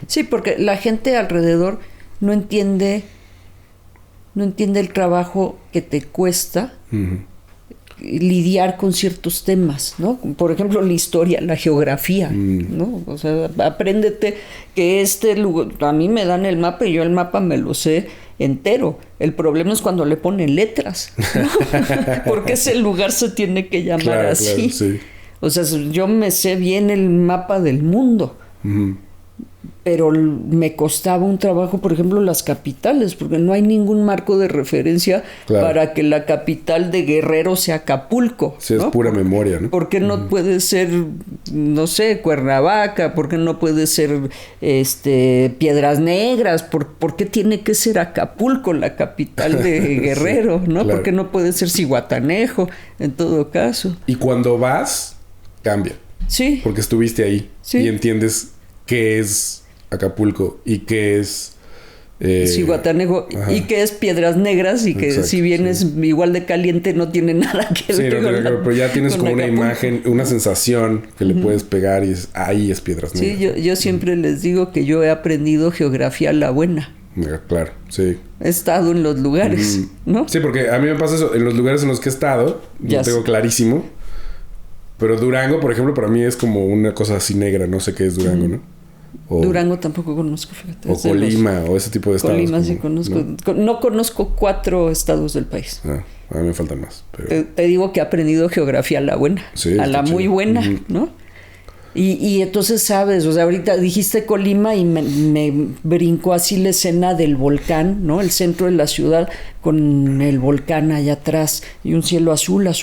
Sí, porque la gente alrededor no entiende el trabajo que te cuesta lidiar con ciertos temas, ¿no? Por ejemplo, la historia, la geografía, ¿no? O sea, apréndete que este lugar, a mí me dan el mapa y yo el mapa me lo sé entero. El problema es cuando le ponen letras, ¿no? Porque ese lugar se tiene que llamar así. Claro, sí. O sea, yo me sé bien el mapa del mundo, pero me costaba un trabajo, por ejemplo, las capitales, porque no hay ningún marco de referencia para que la capital de Guerrero sea Acapulco. Sí, ¿no? Es pura memoria, ¿no? ¿Por qué no puede ser, no sé, Cuernavaca? ¿Por qué no puede ser Piedras Negras? ¿Por qué tiene que ser Acapulco la capital de Guerrero? ¿No? Claro. ¿Por qué no puede ser Zihuatanejo, en todo caso? Y cuando vas, cambia. Sí. Porque estuviste ahí y entiendes qué es Acapulco y qué es Zihuatanejo y qué es Piedras Negras y que si bien es igual de caliente no tiene nada que ver con pero ya tienes como una imagen, una sensación que le puedes pegar y ahí es Piedras Negras. Sí, yo siempre les digo que yo he aprendido geografía a la buena. Claro, sí. He estado en los lugares, ¿no? Sí, porque a mí me pasa eso, en los lugares en los que he estado, lo tengo clarísimo. Pero Durango, por ejemplo, para mí es como una cosa así negra, no sé qué es Durango, ¿no? Durango tampoco conozco, fíjate. O Colima, o ese tipo de estados. Colima sí conozco. No conozco 4 estados del país. A mí me faltan más. Pero... Te digo que he aprendido geografía a la buena. Sí, a la muy buena, ¿no? Y entonces, ¿sabes? O sea, ahorita dijiste Colima y me brincó así la escena del volcán, ¿no? El centro de la ciudad con el volcán allá atrás y un cielo azul. Un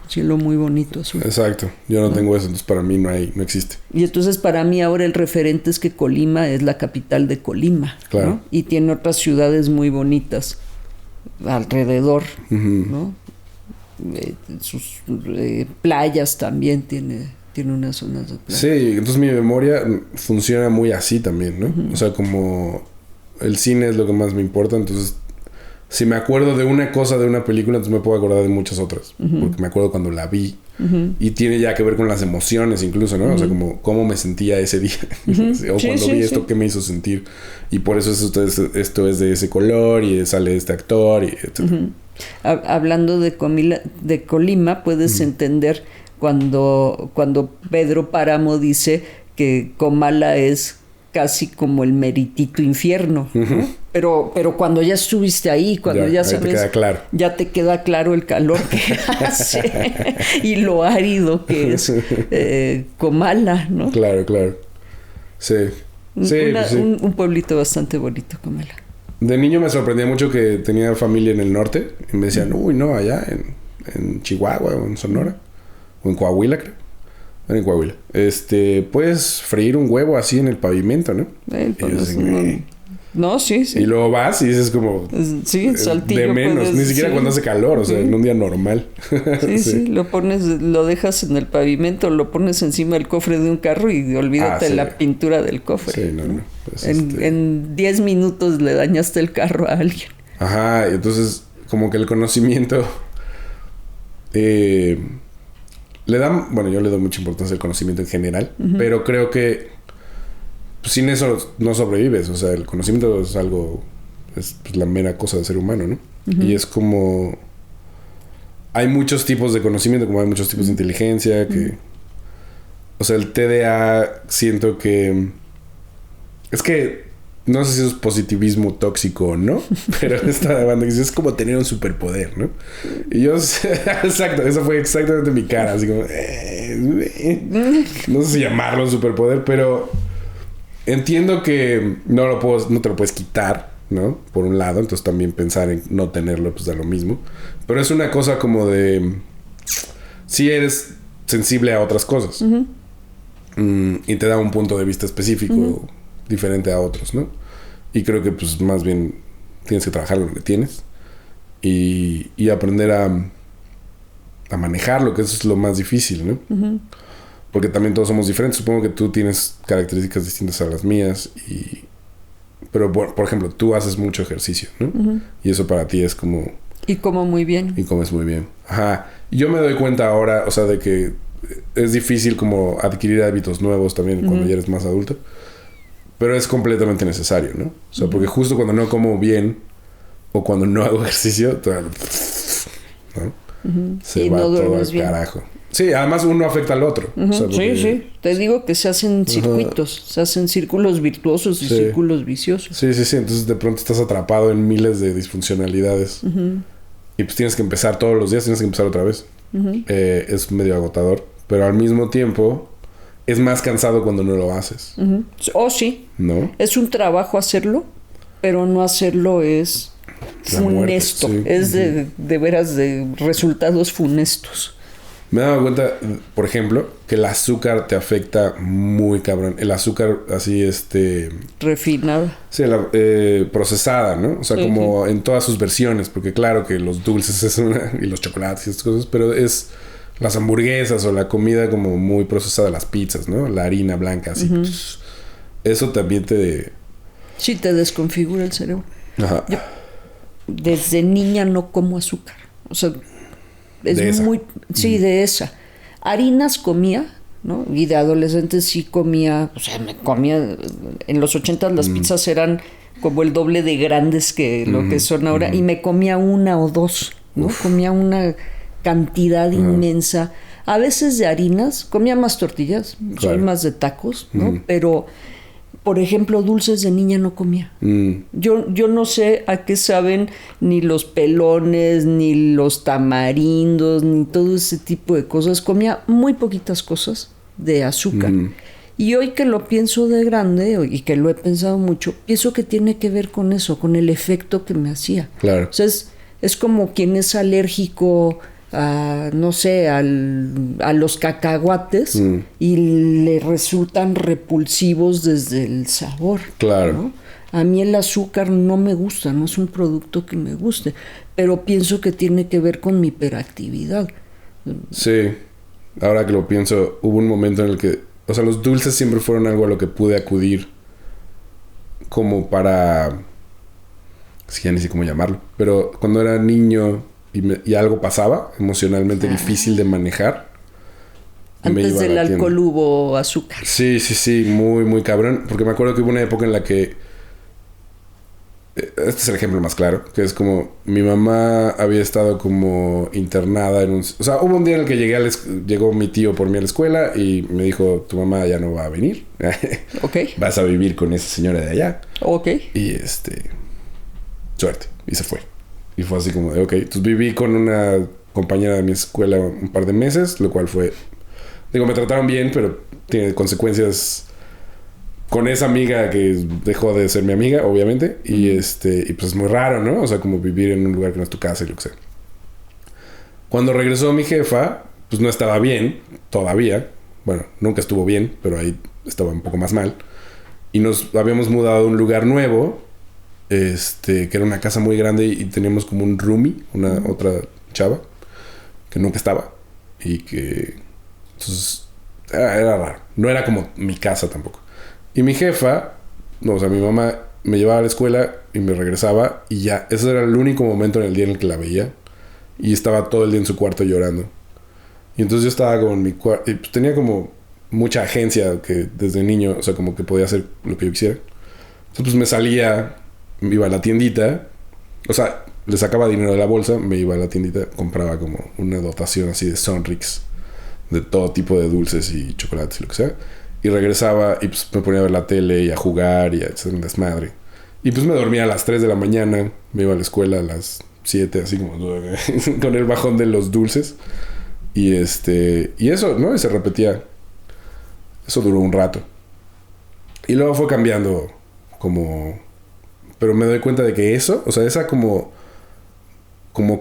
cielo muy bonito, azul. Exacto. Yo no tengo eso, entonces para mí no existe. Y entonces para mí ahora el referente es que Colima es la capital de Colima, claro. ¿no? Y tiene otras ciudades muy bonitas alrededor, ¿no? Sus playas también tiene unas zonas de playa. Sí, entonces mi memoria funciona muy así también, ¿no? O sea, como el cine es lo que más me importa, entonces si me acuerdo de una cosa de una película, entonces me puedo acordar de muchas otras, porque me acuerdo cuando la vi y tiene ya que ver con las emociones incluso, ¿no? O sea, como cómo me sentía ese día o cuando vi esto, qué me hizo sentir, y por eso esto es de ese color y sale este actor y etc. Hablando de Colima, puedes entender cuando Pedro Páramo dice que Comala es casi como el meritito infierno, ¿no? Pero cuando ya estuviste ahí, cuando ya sabes, te queda claro. Ya te queda claro el calor que hace y lo árido que es Comala, ¿no? Claro. Sí. Un pueblito bastante bonito, Comala. De niño me sorprendía mucho que tenía familia en el norte y me decían, uy, no, allá en Chihuahua o en Sonora o en Coahuila, creo. En Coahuila. Puedes freír un huevo así en el pavimento, ¿no? No, sí. Y luego vas y dices como... Sí, saltillo. De menos, ni siquiera cuando hace calor, o sea, en un día normal. Sí, lo dejas en el pavimento, lo pones encima del cofre de un carro y olvídate de la pintura del cofre. Sí, no. Pues en 10 minutos le dañaste el carro a alguien. Ajá, y entonces como que el conocimiento... Bueno, yo le doy mucha importancia al conocimiento en general, pero creo que sin eso no sobrevives. O sea, el conocimiento es algo, es pues, la mera cosa del ser humano, ¿no? Y es como... Hay muchos tipos de conocimiento, como hay muchos tipos de inteligencia, que... O sea, el TDA siento que... Es que... No sé si es positivismo tóxico o no, pero esta banda que dice, es como tener un superpoder, ¿no? Y yo... Exacto, esa fue exactamente mi cara, así como... No sé si llamarlo un superpoder, pero... Entiendo que no te lo puedes quitar, ¿no? Por un lado, entonces también pensar en no tenerlo, pues da lo mismo. Pero es una cosa como de... Sí eres sensible a otras cosas. Y te da un punto de vista específico... diferente a otros, ¿no? Y creo que pues más bien tienes que trabajar lo que tienes y aprender a manejarlo, que eso es lo más difícil, ¿no? Porque también todos somos diferentes. Supongo que tú tienes características distintas a las mías pero por ejemplo, tú haces mucho ejercicio, ¿no? Y eso para ti es como... Y como muy bien. Y comes muy bien. Ajá. Y yo me doy cuenta ahora, o sea, de que es difícil como adquirir hábitos nuevos también cuando ya eres más adulto. Pero es completamente necesario, ¿no? O sea, porque justo cuando no como bien o cuando no hago ejercicio, ¿no? Se va todo al carajo. Sí, además uno afecta al otro. O sea, porque... Sí. Te digo que se hacen circuitos, se hacen círculos virtuosos y círculos viciosos. Sí. Entonces de pronto estás atrapado en miles de disfuncionalidades. Y pues tienes que empezar todos los días, tienes que empezar otra vez. Es medio agotador, pero al mismo tiempo... Es más cansado cuando no lo haces. Oh, sí. ¿No? Es un trabajo hacerlo, pero no hacerlo es funesto. Es de veras de resultados funestos. Me he dado cuenta, por ejemplo, que el azúcar te afecta muy cabrón. El azúcar así, refinada. Sí, procesada, ¿no? O sea, como en todas sus versiones. Porque claro que los dulces es una... Y los chocolates y estas cosas. Pero es... Las hamburguesas o la comida como muy procesada, las pizzas, ¿no? La harina blanca, así. Eso también te... Sí, te desconfigura el cerebro. Ajá. Yo desde niña no como azúcar. O sea, es muy... Sí, de esa. Harinas comía, ¿no? Y de adolescente sí comía... O sea, me comía... En los 80 las pizzas eran como el doble de grandes que lo que son ahora. Y me comía una o dos, ¿no? Comía una... cantidad inmensa. A veces de harinas, comía más tortillas, soy más de tacos, ¿no? Pero, por ejemplo, dulces de niña no comía. Yo no sé a qué saben ni los pelones, ni los tamarindos, ni todo ese tipo de cosas. Comía muy poquitas cosas de azúcar. Y hoy que lo pienso de grande, y que lo he pensado mucho, pienso que tiene que ver con eso, con el efecto que me hacía. Claro. O sea, es como quien es alérgico a, no sé, a los cacahuates y le resultan repulsivos desde el sabor. Claro. ¿no? A mí el azúcar no me gusta, no es un producto que me guste, pero pienso que tiene que ver con mi hiperactividad. Sí, ahora que lo pienso, hubo un momento en el que, o sea, los dulces siempre fueron algo a lo que pude acudir como para... Es que ya ni sé cómo llamarlo. Pero cuando era niño y algo pasaba, emocionalmente difícil de manejar. Antes del alcohol hubo azúcar. Sí, muy, muy cabrón. Porque me acuerdo que hubo una época en la que... Este es el ejemplo más claro, que es como mi mamá había estado como internada en un... O sea, hubo un día en el que llegó mi tío por mí a la escuela y me dijo, tu mamá ya no va a venir. Ok. Vas a vivir con esa señora de allá. Ok. Y suerte. Y se fue. Y fue así como de, ok. Entonces viví con una compañera de mi escuela un par de meses, lo cual fue... Digo, me trataron bien, pero tiene consecuencias... Con esa amiga que dejó de ser mi amiga, obviamente. Y pues es muy raro, ¿no? O sea, como vivir en un lugar que no es tu casa y lo que sea. Cuando regresó mi jefa, pues no estaba bien, todavía. Bueno, nunca estuvo bien, pero ahí estaba un poco más mal. Y nos habíamos mudado a un lugar nuevo, que era una casa muy grande y teníamos como un roomie, otra chava, que nunca estaba. Y que... Entonces, era raro. No era como mi casa tampoco. Y mi jefa, no, o sea, mi mamá me llevaba a la escuela y me regresaba y ya, ese era el único momento en el día en el que la veía y estaba todo el día en su cuarto llorando. Y entonces yo estaba como en mi cuarto y pues tenía como mucha agencia que desde niño, o sea, como que podía hacer lo que yo quisiera. Entonces pues me salía, me iba a la tiendita, o sea, le sacaba dinero de la bolsa, me iba a la tiendita, compraba como una dotación así de Sonrix, de todo tipo de dulces y chocolates y lo que sea. Y regresaba y pues me ponía a ver la tele y a jugar y a hacer un desmadre. Y pues me dormía a las 3 de la mañana. Me iba a la escuela a las 7, así como con el bajón de los dulces. Y eso, ¿no? Y se repetía. Eso duró un rato. Y luego fue cambiando como... Pero me doy cuenta de que eso, o sea, esa como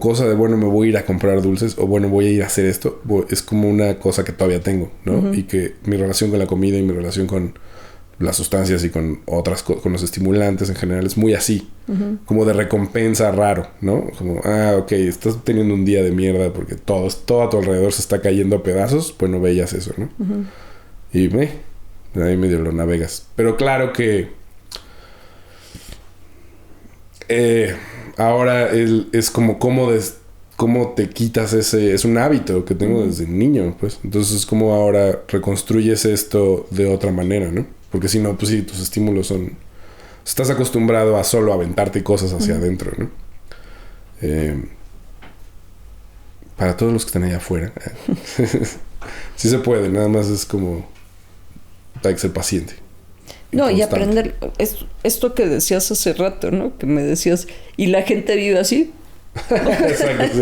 cosa de, bueno, me voy a ir a comprar dulces o, bueno, voy a ir a hacer esto, es como una cosa que todavía tengo, ¿no? Y que mi relación con la comida y mi relación con las sustancias y con otras cosas, con los estimulantes en general, es muy así. Como de recompensa raro, ¿no? Como, ok, estás teniendo un día de mierda porque todo a tu alrededor se está cayendo a pedazos, pues no veías eso, ¿no? Y ahí medio lo navegas. Pero claro que... ahora es como cómo te quitas ese... Es un hábito que tengo desde niño, pues. Entonces es como ahora reconstruyes esto de otra manera, ¿no? Porque si no, pues sí, tus estímulos son... Estás acostumbrado a solo aventarte cosas hacia adentro, ¿no? Para todos los que están allá afuera. Sí se puede, nada más es como... Hay que ser paciente. No, y aprender esto que decías hace rato, ¿no? Que me decías, ¿y la gente vive así? Exacto,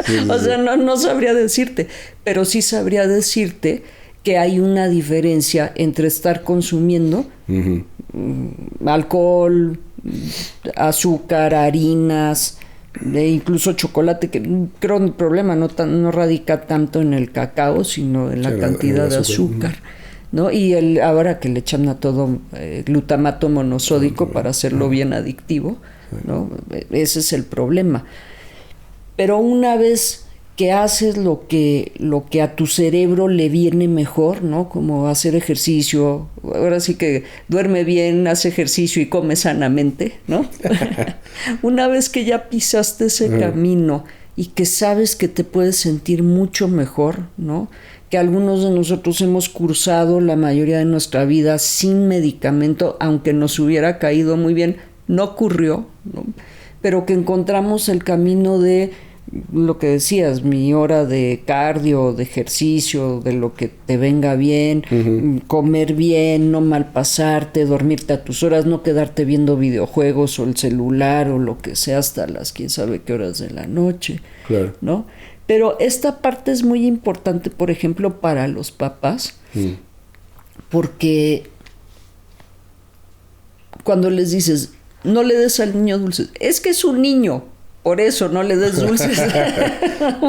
sí. O sea, no sabría decirte, pero sí sabría decirte que hay una diferencia entre estar consumiendo alcohol, azúcar, harinas, incluso chocolate, que creo que el problema no radica tanto en el cacao, sino en la cantidad de azúcar. ¿No? Y ahora que le echan a todo glutamato monosódico para hacerlo bien adictivo, ¿no? Ese es el problema. Pero una vez que haces lo que a tu cerebro le viene mejor, ¿no? Como hacer ejercicio, ahora sí que duerme bien, hace ejercicio y come sanamente, ¿no? Una vez que ya pisaste ese camino y que sabes que te puedes sentir mucho mejor, ¿no? Que algunos de nosotros hemos cursado la mayoría de nuestra vida sin medicamento, aunque nos hubiera caído muy bien, no ocurrió, ¿no? Pero que encontramos el camino de lo que decías, mi hora de cardio, de ejercicio, de lo que te venga bien, comer bien, no malpasarte, dormirte a tus horas, no quedarte viendo videojuegos o el celular o lo que sea hasta las quién sabe qué horas de la noche, claro, ¿no? Pero esta parte es muy importante, por ejemplo, para los papás, porque cuando les dices, no le des al niño dulces, es que es un niño, por eso no le des dulces.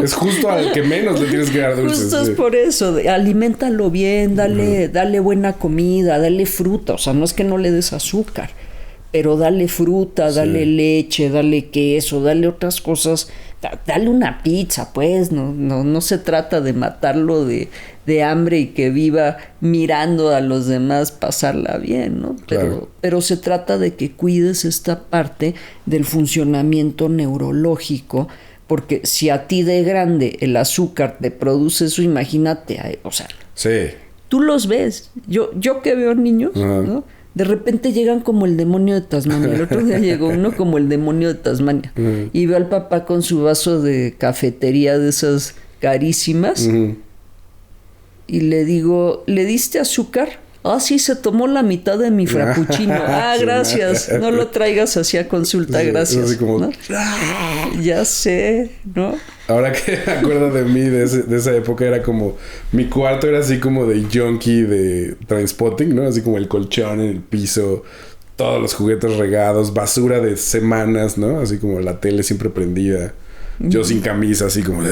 Es justo al que menos le tienes que dar dulces. Justo es por eso, aliméntalo bien, dale buena comida, dale fruta, o sea, no es que no le des azúcar, pero dale fruta, dale leche, dale queso, dale otras cosas, dale una pizza, pues, no se trata de matarlo de hambre y que viva mirando a los demás pasarla bien, ¿no? Pero se trata de que cuides esta parte del funcionamiento neurológico, porque si a ti de grande el azúcar te produce eso, imagínate, o sea, tú los ves, yo que veo niños, ¿no? De repente llegan como el demonio de Tasmania. El otro día llegó uno como el demonio de Tasmania. Y veo al papá con su vaso de cafetería de esas carísimas. Y le digo, ¿le diste azúcar? Ah, sí, se tomó la mitad de mi frappuccino. Ah, gracias. No lo traigas así a consulta, gracias. Así como... ¿no? Ya sé, ¿no? Ahora que me acuerdo de mí, de esa época, era como... Mi cuarto era así como de junkie de Trainspotting, ¿no? Así como el colchón en el piso, todos los juguetes regados, basura de semanas, ¿no? Así como la tele siempre prendida. Yo sin camisa, así como...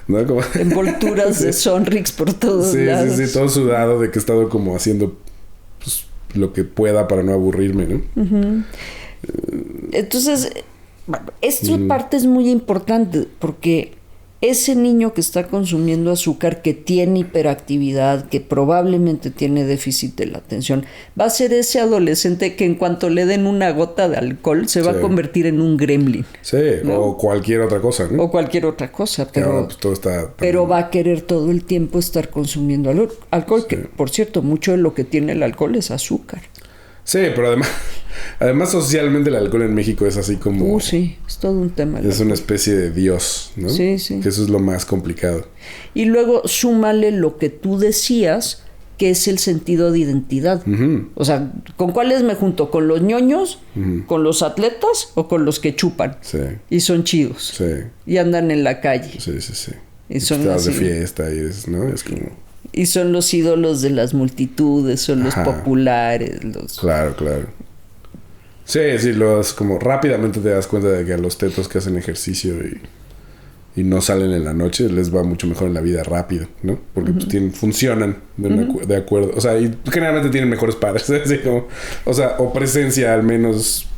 ¿no? Como envolturas de Sonrix por todos lados. Sí, todo sudado de que he estado como haciendo pues, lo que pueda para no aburrirme, ¿no? Entonces, esta parte es muy importante porque ese niño que está consumiendo azúcar, que tiene hiperactividad, que probablemente tiene déficit de la atención, va a ser ese adolescente que en cuanto le den una gota de alcohol se va a convertir en un gremlin. Sí, ¿no? O cualquier otra cosa, ¿no? O cualquier otra cosa, pero, pues todo está pero va a querer todo el tiempo estar consumiendo alcohol, que por cierto, mucho de lo que tiene el alcohol es azúcar. Sí, pero además socialmente el alcohol en México es así como... sí, es todo un tema. Es una especie de Dios, ¿no? Sí. Que eso es lo más complicado. Y luego súmale lo que tú decías, que es el sentido de identidad. O sea, ¿con cuáles me junto? ¿Con los ñoños? ¿Con los atletas? ¿O con los que chupan? Sí. Y son chidos. Sí. Y andan en la calle. Sí. Y son estás de fiesta y ¿no? Es como... Y son los ídolos de las multitudes, son los populares, los... Claro. Sí, como rápidamente te das cuenta de que a los tetos que hacen ejercicio y no salen en la noche les va mucho mejor en la vida rápido, ¿no? Porque pues, funcionan de acuerdo. O sea, y generalmente tienen mejores padres, así como, o sea, o presencia al menos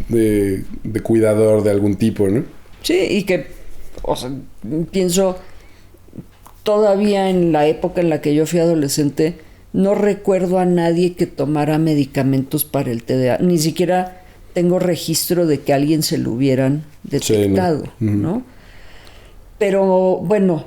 de cuidador de algún tipo, ¿no? Sí, y que, o sea, pienso... Todavía en la época en la que yo fui adolescente, no recuerdo a nadie que tomara medicamentos para el TDA. Ni siquiera tengo registro de que a alguien se lo hubieran detectado, ¿no? Pero bueno,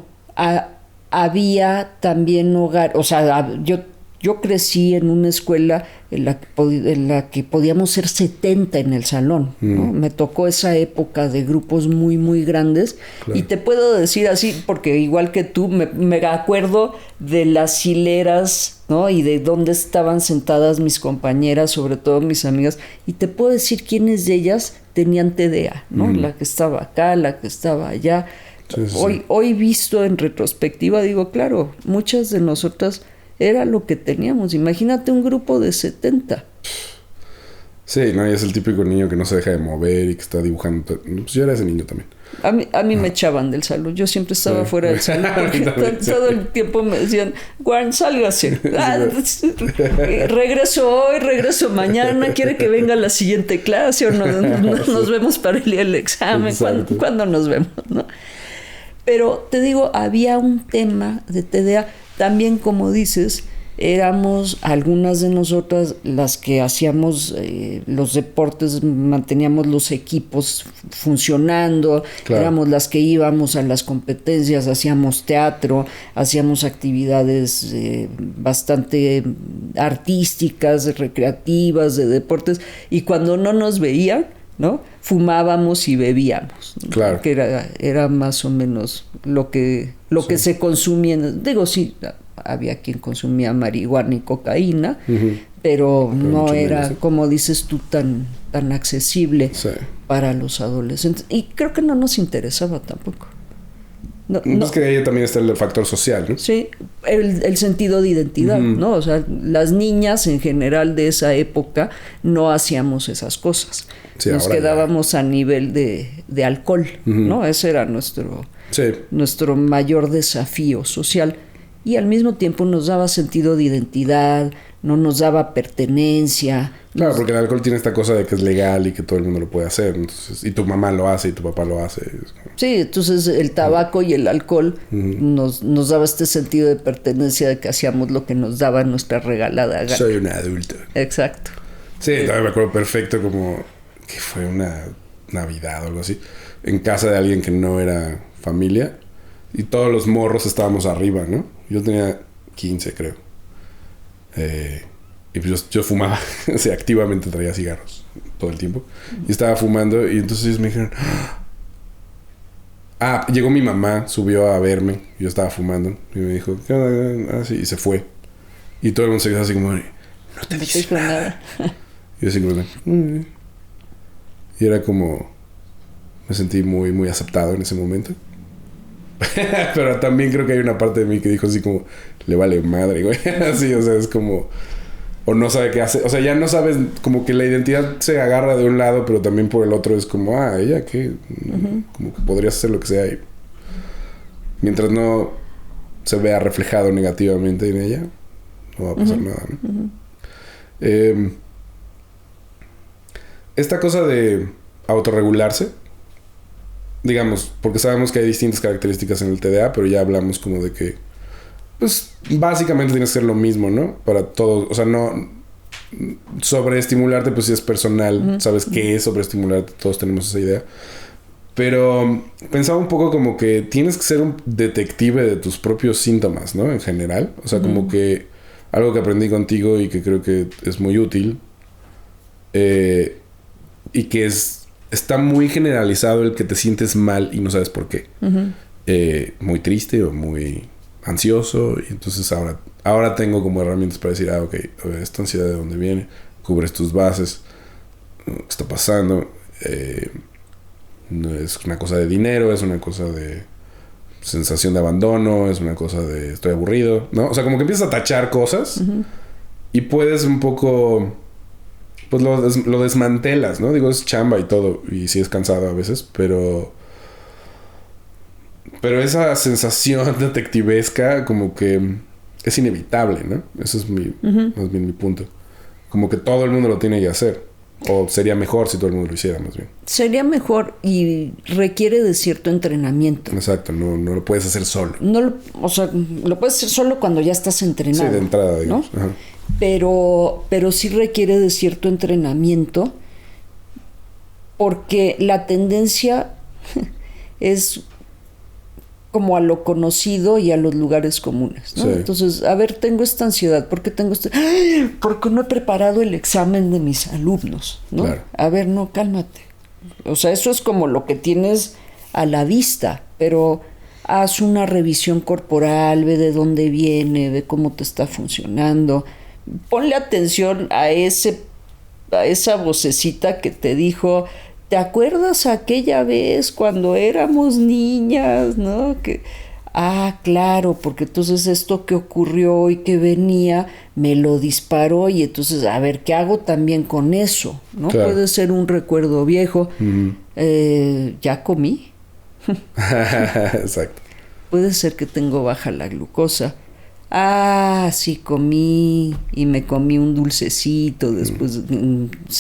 había también hogar, o sea, yo crecí en una escuela en la que podíamos ser 70 en el salón, ¿no? Me tocó esa época de grupos muy, muy grandes. Claro. Y te puedo decir así, porque igual que tú, me acuerdo de las hileras, ¿no? Y de dónde estaban sentadas mis compañeras, sobre todo mis amigas. Y te puedo decir quiénes de ellas tenían TDA, ¿no? La que estaba acá, la que estaba allá. Sí. Hoy visto en retrospectiva, digo, claro, muchas de nosotras... Era lo que teníamos. Imagínate un grupo de 70. Sí, no, y es el típico niño que no se deja de mover y que está dibujando. Pues yo era ese niño también. A mí me echaban del salón. Yo siempre estaba fuera del salón porque todo el tiempo me decían, Juan, sálgase. Regreso hoy, regreso mañana. ¿Quiere que venga a la siguiente clase o nos vemos para el día del examen? ¿Cuándo nos vemos? ¿No? Pero te digo, había un tema de TDA. También, como dices, éramos algunas de nosotras las que hacíamos los deportes, manteníamos los equipos funcionando, claro. Éramos las que íbamos a las competencias, hacíamos teatro, hacíamos actividades bastante artísticas, recreativas, de deportes, y cuando no nos veían, ¿no? Fumábamos y bebíamos, ¿no? Claro. Que era más o menos lo que se consumía. Digo, sí, había quien consumía marihuana y cocaína, pero no era, como dices tú, tan accesible para los adolescentes. Y creo que no nos interesaba tampoco. No. Es que ahí también está el factor social, ¿no? Sí, el sentido de identidad, ¿no? O sea, las niñas en general de esa época no hacíamos esas cosas. Sí, nos quedábamos a nivel de alcohol, ¿no? Ese era nuestro mayor desafío social. Y al mismo tiempo nos daba sentido de identidad, no nos daba pertenencia. Claro, porque el alcohol tiene esta cosa de que es legal y que todo el mundo lo puede hacer. Entonces, y tu mamá lo hace y tu papá lo hace. Sí, entonces el tabaco y el alcohol nos daba este sentido de pertenencia, de que hacíamos lo que nos daba nuestra regalada gana. Soy un adulto. Exacto. Sí, también me acuerdo perfecto como que fue una Navidad o algo así, en casa de alguien que no era familia, y todos los morros estábamos arriba, ¿no? Yo tenía 15, creo. Y pues yo fumaba, o sea, activamente traía cigarros todo el tiempo. Y estaba fumando y entonces ellos me dijeron... llegó mi mamá, subió a verme. Yo estaba fumando y me dijo, ¿qué onda? Así, y se fue. Y todo el mundo se quedó así como, no te dice nada. Y yo así como... Y era como... Me sentí muy, muy aceptado en ese momento. Pero también creo que hay una parte de mí que dijo así como... Le vale madre, güey. Así, o sea, es como... O no sabe qué hacer. O sea, ya no sabes... Como que la identidad se agarra de un lado, pero también por el otro es como... ella qué... Como que podrías hacer lo que sea. Y mientras no se vea reflejado negativamente en ella, no va a pasar nada, ¿no? Esta cosa de autorregularse, digamos, porque sabemos que hay distintas características en el TDA, pero ya hablamos como de que, pues, básicamente tienes que hacer lo mismo, ¿no? Para todo, o sea, no sobreestimularte, pues sí es personal, sabes qué es sobreestimularte, todos tenemos esa idea. Pero pensaba un poco como que tienes que ser un detective de tus propios síntomas, ¿no? En general, o sea, como que algo que aprendí contigo y que creo que es muy útil, y que está muy generalizado el que te sientes mal y no sabes por qué. Muy triste o muy ansioso. Y entonces ahora tengo como herramientas para decir, ok, a ver, esta ansiedad de dónde viene, cubres tus bases, ¿qué está pasando? No es una cosa de dinero, es una cosa de sensación de abandono, es una cosa de estoy aburrido, ¿no? O sea, como que empiezas a tachar cosas y puedes un poco... Pues lo desmantelas, ¿no? Digo, es chamba y todo. Y sí es cansado a veces, pero esa sensación detectivesca como que es inevitable, ¿no? Ese es más bien mi punto. Como que todo el mundo lo tiene que hacer. O sería mejor si todo el mundo lo hiciera, más bien. Sería mejor y requiere de cierto entrenamiento. Exacto, no lo puedes hacer solo. O sea, lo puedes hacer solo cuando ya estás entrenado. Sí, de entrada, digamos. ¿No? Ajá. Pero sí requiere de cierto entrenamiento, porque la tendencia es como a lo conocido y a los lugares comunes, ¿no? Sí. Entonces, a ver, tengo esta ansiedad, ¿por qué tengo porque no he preparado el examen de mis alumnos, ¿no? Claro. A ver, no, cálmate. O sea, eso es como lo que tienes a la vista, pero haz una revisión corporal, ve de dónde viene, ve cómo te está funcionando. Ponle atención a esa vocecita que te dijo, ¿te acuerdas aquella vez cuando éramos niñas, no? Claro, porque entonces esto que ocurrió y que venía me lo disparó y entonces, a ver, ¿qué hago también con eso? ¿No? Claro. Puede ser un recuerdo viejo. ¿Ya comí? Exacto. Puede ser que tengo baja la glucosa. Sí comí y me comí un dulcecito, después,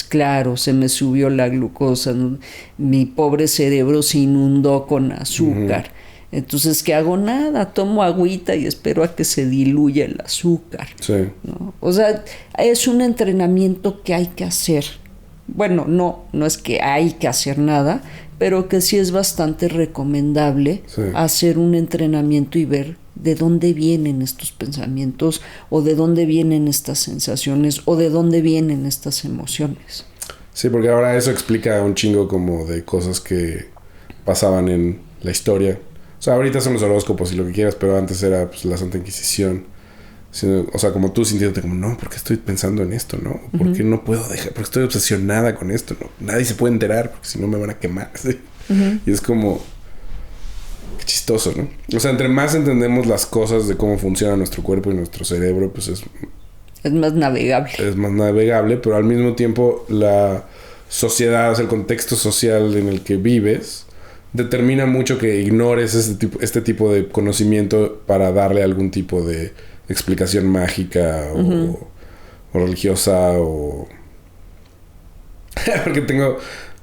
claro, se me subió la glucosa, ¿no? Mi pobre cerebro se inundó con azúcar. Entonces, ¿qué hago? Nada, tomo agüita y espero a que se diluya el azúcar. Sí. ¿No? O sea, es un entrenamiento que hay que hacer. Bueno, no es que hay que hacer nada, pero que sí es bastante recomendable hacer un entrenamiento y ver de dónde vienen estos pensamientos o de dónde vienen estas sensaciones o de dónde vienen estas emociones. Sí, porque ahora eso explica un chingo como de cosas que pasaban en la historia. O sea, ahorita son los horóscopos y lo que quieras, pero antes era pues la Santa Inquisición. O sea, como tú sintiéndote como, no, ¿por qué estoy pensando en esto, no? ¿Por qué no puedo dejar? Porque estoy obsesionada con esto, ¿no? Nadie se puede enterar porque si no me van a quemar, ¿sí? Y es como... Qué chistoso, ¿no? O sea, entre más entendemos las cosas de cómo funciona nuestro cuerpo y nuestro cerebro, pues es más navegable. Es más navegable, pero al mismo tiempo la sociedad, o sea, el contexto social en el que vives, determina mucho que ignores este tipo de conocimiento para darle algún tipo de explicación mágica o religiosa o... Porque tengo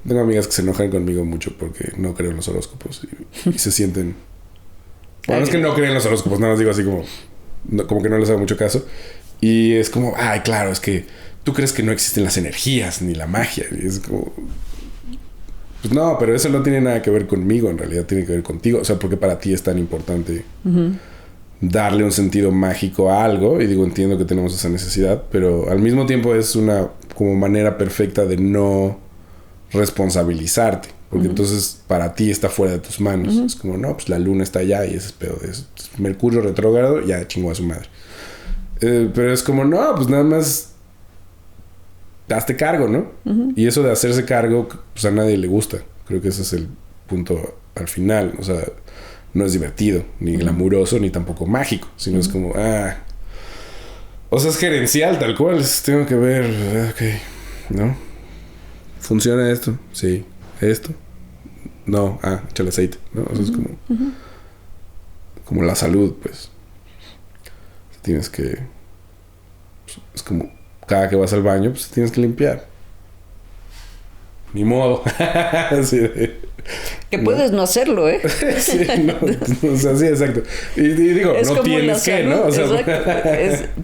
amigas que se enojan conmigo mucho porque no creo en los horóscopos y se sienten... Bueno, no es que no creen en los horóscopos, nada más digo así como que no les hago mucho caso. Y es como, ay, claro, es que tú crees que no existen las energías ni la magia. Y es como... Pues no, pero eso no tiene nada que ver conmigo, en realidad tiene que ver contigo. O sea, porque para ti es tan importante darle un sentido mágico a algo. Y digo, entiendo que tenemos esa necesidad, pero al mismo tiempo es una como manera perfecta de no responsabilizarte. Porque entonces para ti está fuera de tus manos. Es como, no, pues la luna está allá y ese es pedo de eso. Mercurio retrógrado, ya chingó a su madre. Pero es como, no, pues nada más hazte cargo, ¿no? Y eso de hacerse cargo, pues a nadie le gusta. Creo que ese es el punto al final. O sea, no es divertido, ni glamuroso, ni tampoco mágico. Sino es como, o sea, es gerencial, tal cual. Tengo que ver, ok, ¿no? ¿Funciona esto? Sí. ¿Esto? No. Échale aceite, ¿no? O sea, es como la salud, pues. Tienes que... Es como... Cada que vas al baño, pues tienes que limpiar. Ni modo. Así de, que puedes no hacerlo, ¿eh? Sí, o sea, sí, exacto. Y digo, es no tienes que, ¿no? O sea,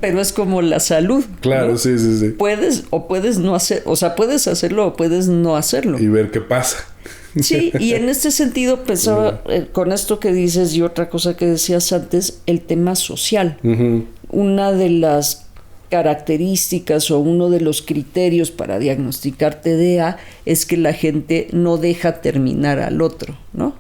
pero es como la salud. Claro, ¿no? Sí. Puedes no hacer... O sea, puedes hacerlo o puedes no hacerlo. Y ver qué pasa. Sí, y en este sentido pensaba con esto que dices y otra cosa que decías antes, el tema social. Una de las características o uno de los criterios para diagnosticar TDA es que la gente no deja terminar al otro, ¿no?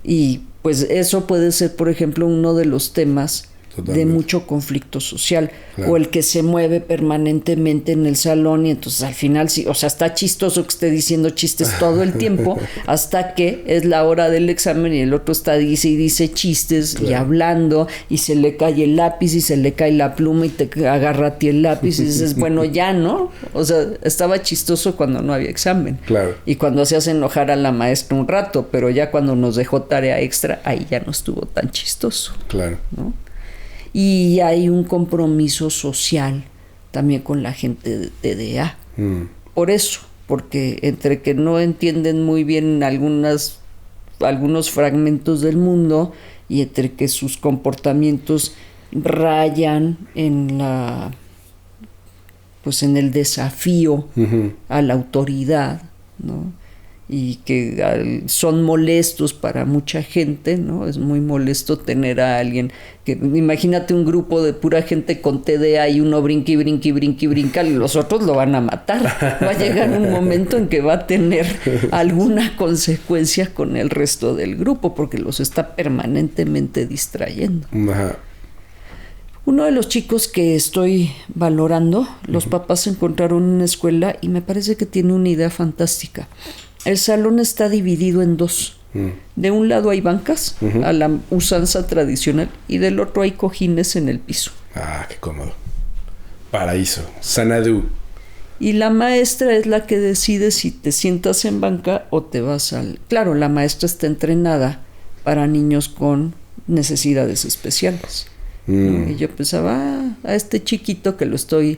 Y pues eso puede ser, por ejemplo, uno de los temas de mucho conflicto social, claro. O el que se mueve permanentemente en el salón y entonces al final sí, o sea, está chistoso que esté diciendo chistes todo el tiempo hasta que es la hora del examen y el otro está dice chistes, claro. Y hablando y se le cae el lápiz y se le cae la pluma y te agarra a ti el lápiz y dices, bueno, ya, ¿no? O sea, estaba chistoso cuando no había examen, claro. Y cuando se hace enojar a la maestra un rato, pero ya cuando nos dejó tarea extra, ahí ya no estuvo tan chistoso, claro, ¿no? Y hay un compromiso social también con la gente de TDA. Por eso, porque entre que no entienden muy bien algunos fragmentos del mundo y entre que sus comportamientos rayan en en el desafío a la autoridad, ¿no? Y que son molestos para mucha gente, ¿no? Es muy molesto tener a alguien que... Imagínate un grupo de pura gente con TDA y uno brinca, y los otros lo van a matar. Va a llegar un momento en que va a tener alguna consecuencia con el resto del grupo porque los está permanentemente distrayendo. Ajá. Uno de los chicos que estoy valorando, los papás encontraron una escuela y me parece que tiene una idea fantástica. El salón está dividido en dos. De un lado hay bancas, a la usanza tradicional, y del otro hay cojines en el piso. Qué cómodo. Paraíso. Sanadú. Y la maestra es la que decide si te sientas en banca o te vas al... Claro, la maestra está entrenada para niños con necesidades especiales. Y yo pensaba, a este chiquito que lo estoy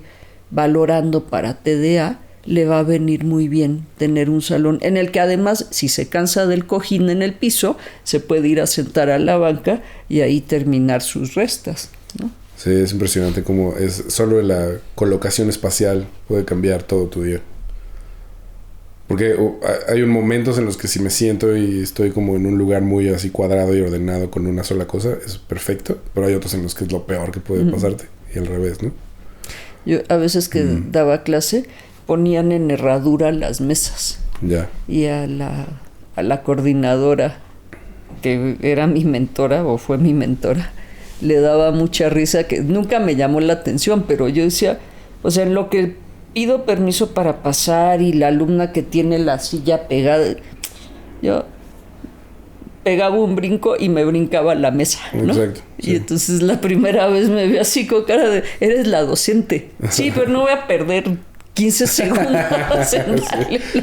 valorando para TDA, le va a venir muy bien tener un salón en el que además, si se cansa del cojín en el piso, se puede ir a sentar a la banca y ahí terminar sus restas, ¿no? Sí, es impresionante cómo es solo la colocación espacial puede cambiar todo tu día. Porque hay momentos en los que si me siento y estoy como en un lugar muy así cuadrado y ordenado con una sola cosa, es perfecto, pero hay otros en los que es lo peor que puede pasarte y al revés, ¿no? Yo a veces que daba clase, ponían en herradura las mesas. Ya. Y a la coordinadora, que era mi mentora o fue mi mentora, le daba mucha risa, que nunca me llamó la atención, pero yo decía, o sea, en lo que pido permiso para pasar y la alumna que tiene la silla pegada, yo pegaba un brinco y me brincaba la mesa, ¿no? Exacto. Sí. Y entonces la primera vez me vio así con cara de, eres la docente. Sí, pero no voy a perder 15 segundos. Sí.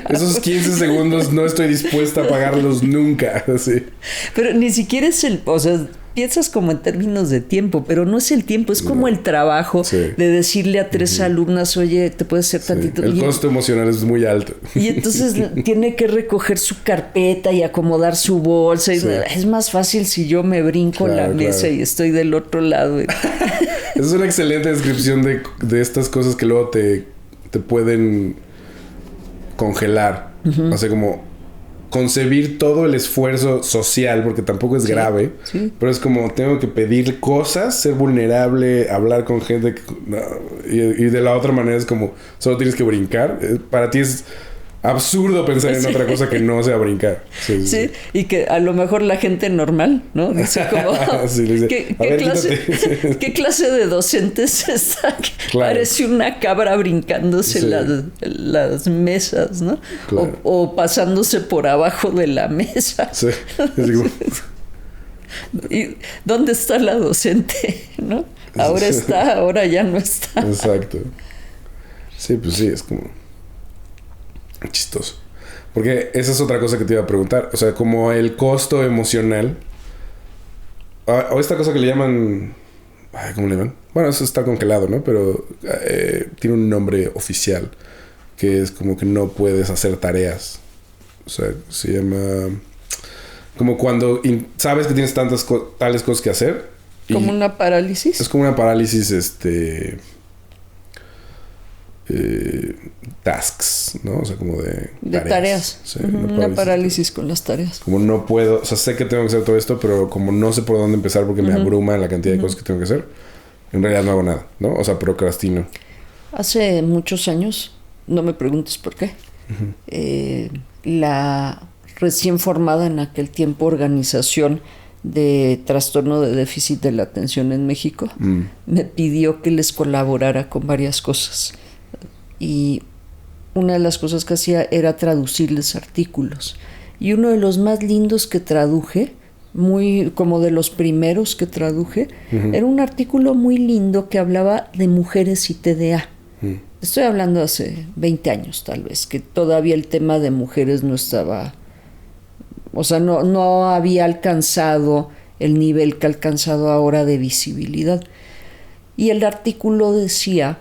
Esos 15 segundos no estoy dispuesta a pagarlos nunca. Sí. Pero ni siquiera es o sea, piensas como en términos de tiempo, pero no es el tiempo, es como el trabajo de decirle a 3 alumnas, oye, te puedes hacer tantito. El costo emocional es muy alto. Y entonces tiene que recoger su carpeta y acomodar su bolsa. Y es más fácil si yo me brinco la mesa y estoy del otro lado. Esa es una excelente descripción de estas cosas que luego te pueden congelar. O sea, como concebir todo el esfuerzo social, porque tampoco es grave, pero es como tengo que pedir cosas, ser vulnerable, hablar con gente y de la otra manera es como solo tienes que brincar. Para ti es absurdo pensar en otra cosa que no sea brincar. Sí, y que a lo mejor la gente normal, ¿no? Dice como, ¿qué clase de docentes está? Parece una cabra brincándose las mesas, ¿no? Claro. O pasándose por abajo de la mesa. Sí. ¿Y dónde está la docente? ¿No? Ahora está, ahora ya no está. Exacto. Sí, pues sí, es como chistoso. Porque esa es otra cosa que te iba a preguntar. O sea, como el costo emocional. O esta cosa que le llaman... ¿Cómo le llaman? Bueno, eso está congelado, ¿no? Pero tiene un nombre oficial. Que es como que no puedes hacer tareas. O sea, se llama... Como cuando sabes que tienes tales cosas que hacer. ¿Como una parálisis? Es como una parálisis, tasks, ¿no? O sea, como de tareas. Sí, una parálisis con las tareas. Como no puedo, o sea, sé que tengo que hacer todo esto, pero como no sé por dónde empezar porque me abruma la cantidad de cosas que tengo que hacer, en realidad no hago nada, ¿no? O sea, procrastino. Hace muchos años, no me preguntes por qué, la recién formada en aquel tiempo Organización de Trastorno de Déficit de la Atención en México me pidió que les colaborara con varias cosas. Y una de las cosas que hacía era traducirles artículos. Y uno de los más lindos que traduje, muy como de los primeros que traduje, era un artículo muy lindo que hablaba de mujeres y TDA. Estoy hablando hace 20 años tal vez, que todavía el tema de mujeres no estaba... O sea, no había alcanzado el nivel que ha alcanzado ahora de visibilidad. Y el artículo decía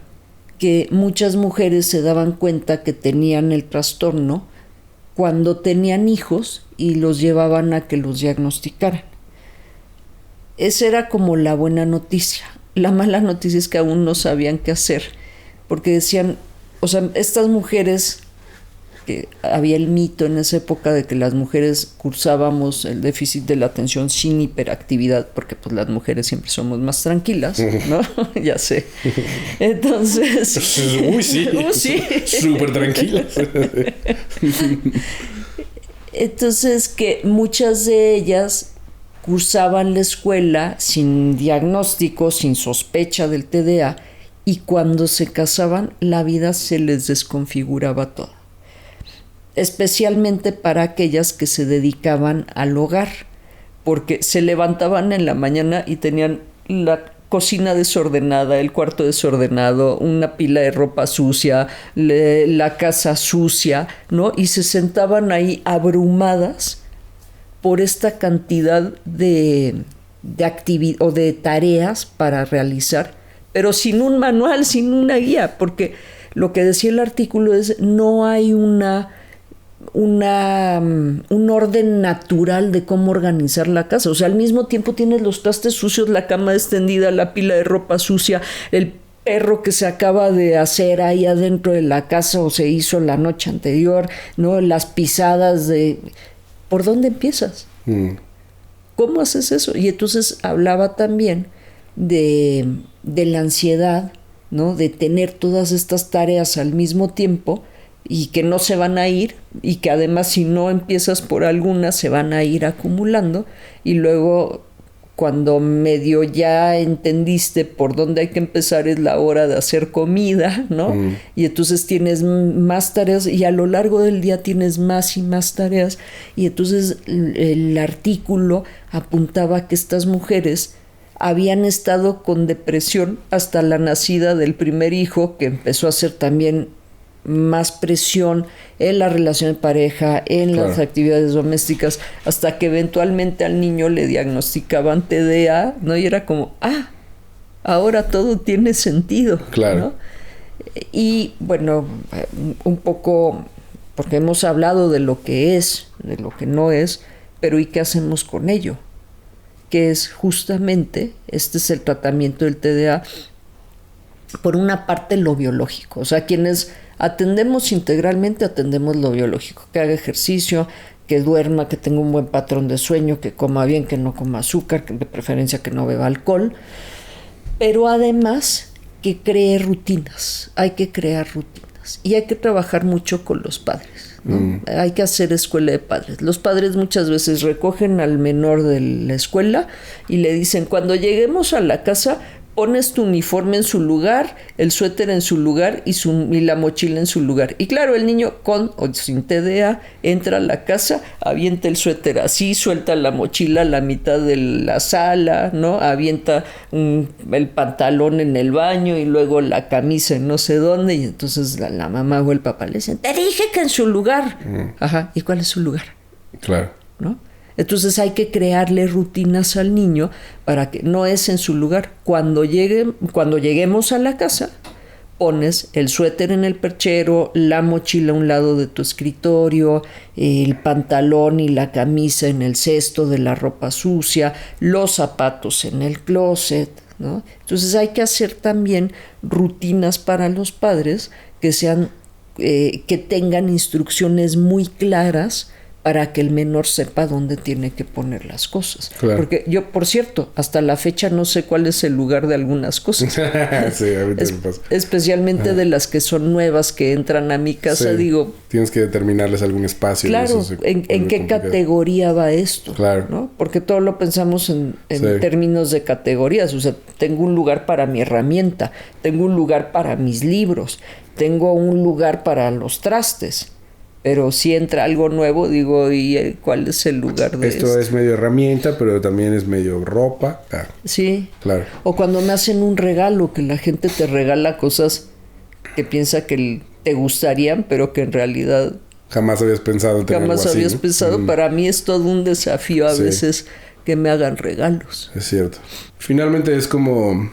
que muchas mujeres se daban cuenta que tenían el trastorno cuando tenían hijos y los llevaban a que los diagnosticaran. Esa era como la buena noticia. La mala noticia es que aún no sabían qué hacer, porque decían, o sea, estas mujeres, que había el mito en esa época de que las mujeres cursábamos el déficit de la atención sin hiperactividad, porque pues las mujeres siempre somos más tranquilas, ¿no? Ya sé. Entonces... Uy, sí. Sí. Súper tranquilas. Entonces que muchas de ellas cursaban la escuela sin diagnóstico, sin sospecha del TDA, y cuando se casaban la vida se les desconfiguraba toda. Especialmente para aquellas que se dedicaban al hogar, porque se levantaban en la mañana y tenían la cocina desordenada, el cuarto desordenado, una pila de ropa sucia, la casa sucia, ¿no? Y se sentaban ahí abrumadas por esta cantidad de actividades o de tareas para realizar, pero sin un manual, sin una guía, porque lo que decía el artículo es no hay un orden natural de cómo organizar la casa. O sea, al mismo tiempo tienes los trastes sucios, la cama extendida, la pila de ropa sucia, el perro que se acaba de hacer ahí adentro de la casa o se hizo la noche anterior, ¿no? Las pisadas de... ¿Por dónde empiezas? ¿Cómo haces eso? Y entonces hablaba también de la ansiedad ¿no? De tener todas estas tareas al mismo tiempo y que no se van a ir, y que además si no empiezas por algunas se van a ir acumulando, y luego cuando medio ya entendiste por dónde hay que empezar es la hora de hacer comida, ¿no? Y entonces tienes más tareas y a lo largo del día tienes más y más tareas, y entonces el artículo apuntaba que estas mujeres habían estado con depresión hasta la nacida del primer hijo, que empezó a hacer también más presión en la relación de pareja, en las actividades domésticas, hasta que eventualmente al niño le diagnosticaban TDA, ¿no? Y era como, ahora todo tiene sentido, ¿no? Y bueno, un poco, porque hemos hablado de lo que es, de lo que no es, pero ¿y qué hacemos con ello? Que es justamente, este es el tratamiento del TDA, por una parte lo biológico, o sea, quienes atendemos integralmente, atendemos lo biológico, que haga ejercicio, que duerma, que tenga un buen patrón de sueño, que coma bien, que no coma azúcar, que de preferencia que no beba alcohol, pero además que cree rutinas, hay que crear rutinas y hay que trabajar mucho con los padres, ¿no? Hay que hacer escuela de padres. Los padres muchas veces recogen al menor de la escuela y le dicen, cuando lleguemos a la casa, pones tu uniforme en su lugar, el suéter en su lugar y la mochila en su lugar. Y claro, el niño con o sin TDA entra a la casa, avienta el suéter así, suelta la mochila a la mitad de la sala, ¿no? Avienta el pantalón en el baño y luego la camisa en no sé dónde, y entonces la mamá o el papá le dicen, te dije que en su lugar. Ajá, ¿y cuál es su lugar? Claro. ¿No? Entonces hay que crearle rutinas al niño para que no es en su lugar. Cuando lleguemos a la casa, pones el suéter en el perchero, la mochila a un lado de tu escritorio, el pantalón y la camisa en el cesto de la ropa sucia, los zapatos en el closet, ¿no? Entonces hay que hacer también rutinas para los padres que sean, que tengan instrucciones muy claras para que el menor sepa dónde tiene que poner las cosas. Claro. Porque yo, por cierto, hasta la fecha no sé cuál es el lugar de algunas cosas. Sí, a mí también pasa. Especialmente de las que son nuevas que entran a mi casa, digo... Tienes que determinarles algún espacio. Claro, ¿en qué categoría va esto? Claro. ¿No? Porque todo lo pensamos en términos de categorías. O sea, tengo un lugar para mi herramienta, tengo un lugar para mis libros, tengo un lugar para los trastes. Pero si entra algo nuevo, digo, ¿y cuál es el lugar de esto? Esto es medio herramienta, pero también es medio ropa. Sí. Claro. O cuando me hacen un regalo, que la gente te regala cosas que piensa que te gustarían, pero que en realidad... Jamás habías pensado en tener algo así, Jamás habías pensado. Para mí es todo un desafío a veces que me hagan regalos. Es cierto. Finalmente es como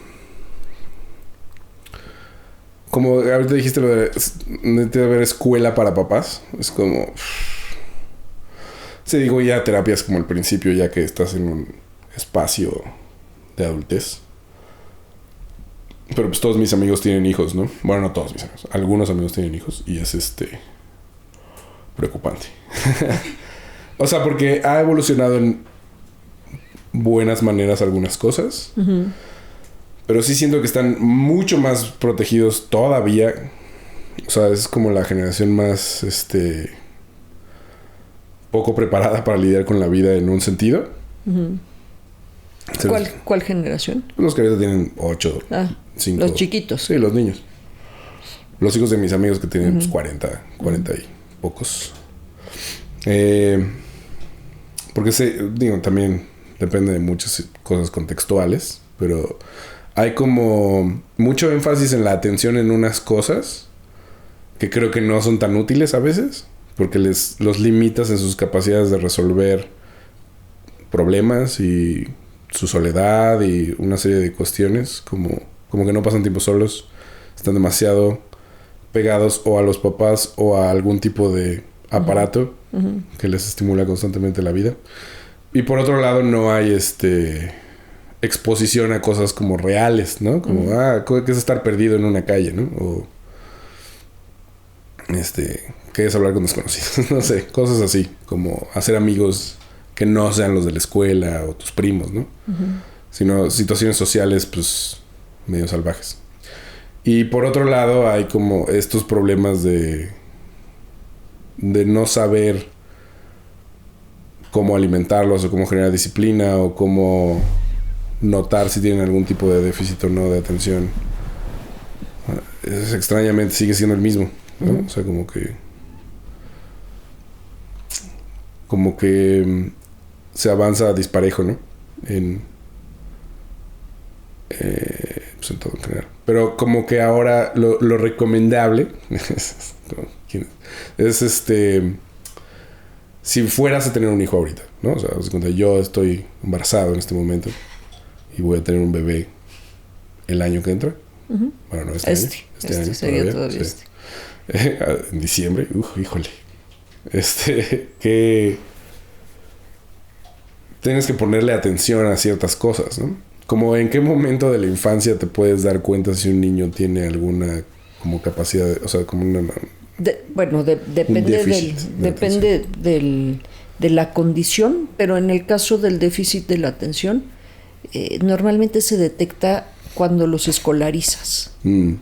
ahorita dijiste lo de haber escuela para papás. Es como... Sí, digo, ya terapia es como el principio, ya que estás en un espacio de adultez. Pero pues todos mis amigos tienen hijos, ¿no? Bueno, no todos mis amigos. Algunos amigos tienen hijos y es preocupante. O sea, porque ha evolucionado en buenas maneras algunas cosas. Uh-huh. Pero sí siento que están mucho más protegidos todavía. O sea, es como la generación más poco preparada para lidiar con la vida en un sentido. Uh-huh. ¿Cuál generación? Los que ahorita tienen 8, 5. Los chiquitos. Sí, los niños. Los hijos de mis amigos que tienen 40 y pocos. Porque también depende de muchas cosas contextuales, pero hay como mucho énfasis en la atención en unas cosas que creo que no son tan útiles a veces, porque los limitas en sus capacidades de resolver problemas y su soledad y una serie de cuestiones, como que no pasan tiempo solos, están demasiado pegados o a los papás o a algún tipo de aparato que les estimula constantemente la vida. Y por otro lado no hay exposición a cosas como reales, ¿no? Como, ¿qué es estar perdido en una calle, ¿no? O ¿qué es hablar con desconocidos? No sé, cosas así, como hacer amigos que no sean los de la escuela o tus primos, ¿no? Uh-huh. Sino situaciones sociales, pues, medio salvajes. Y por otro lado hay como estos problemas de no saber cómo alimentarlos o cómo generar disciplina o cómo notar si tienen algún tipo de déficit o no de atención. Extrañamente sigue siendo el mismo, ¿no? O sea, como que se avanza disparejo, ¿no? Pues en todo en general. Pero como que ahora lo recomendable es si fueras a tener un hijo ahorita, ¿no? O sea, yo estoy embarazado en este momento y voy a tener un bebé el año que entra. Bueno, no este año sería todavía sí. En diciembre, híjole. Que tienes que ponerle atención a ciertas cosas, ¿no? Como en qué momento de la infancia te puedes dar cuenta si un niño tiene alguna como capacidad, o sea, como una... depende de la condición, pero en el caso del déficit de la atención, normalmente se detecta cuando los escolarizas. Cuando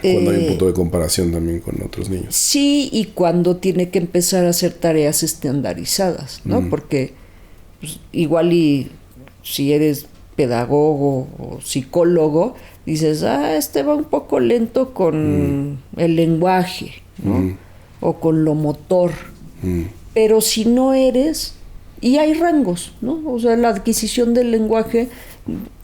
hay un punto de comparación también con otros niños. Sí, y cuando tiene que empezar a hacer tareas estandarizadas, ¿no? Porque pues, igual y si eres pedagogo o psicólogo, dices, va un poco lento con el lenguaje, ¿no? O con lo motor. Pero si no eres, y hay rangos, ¿no? O sea, la adquisición del lenguaje,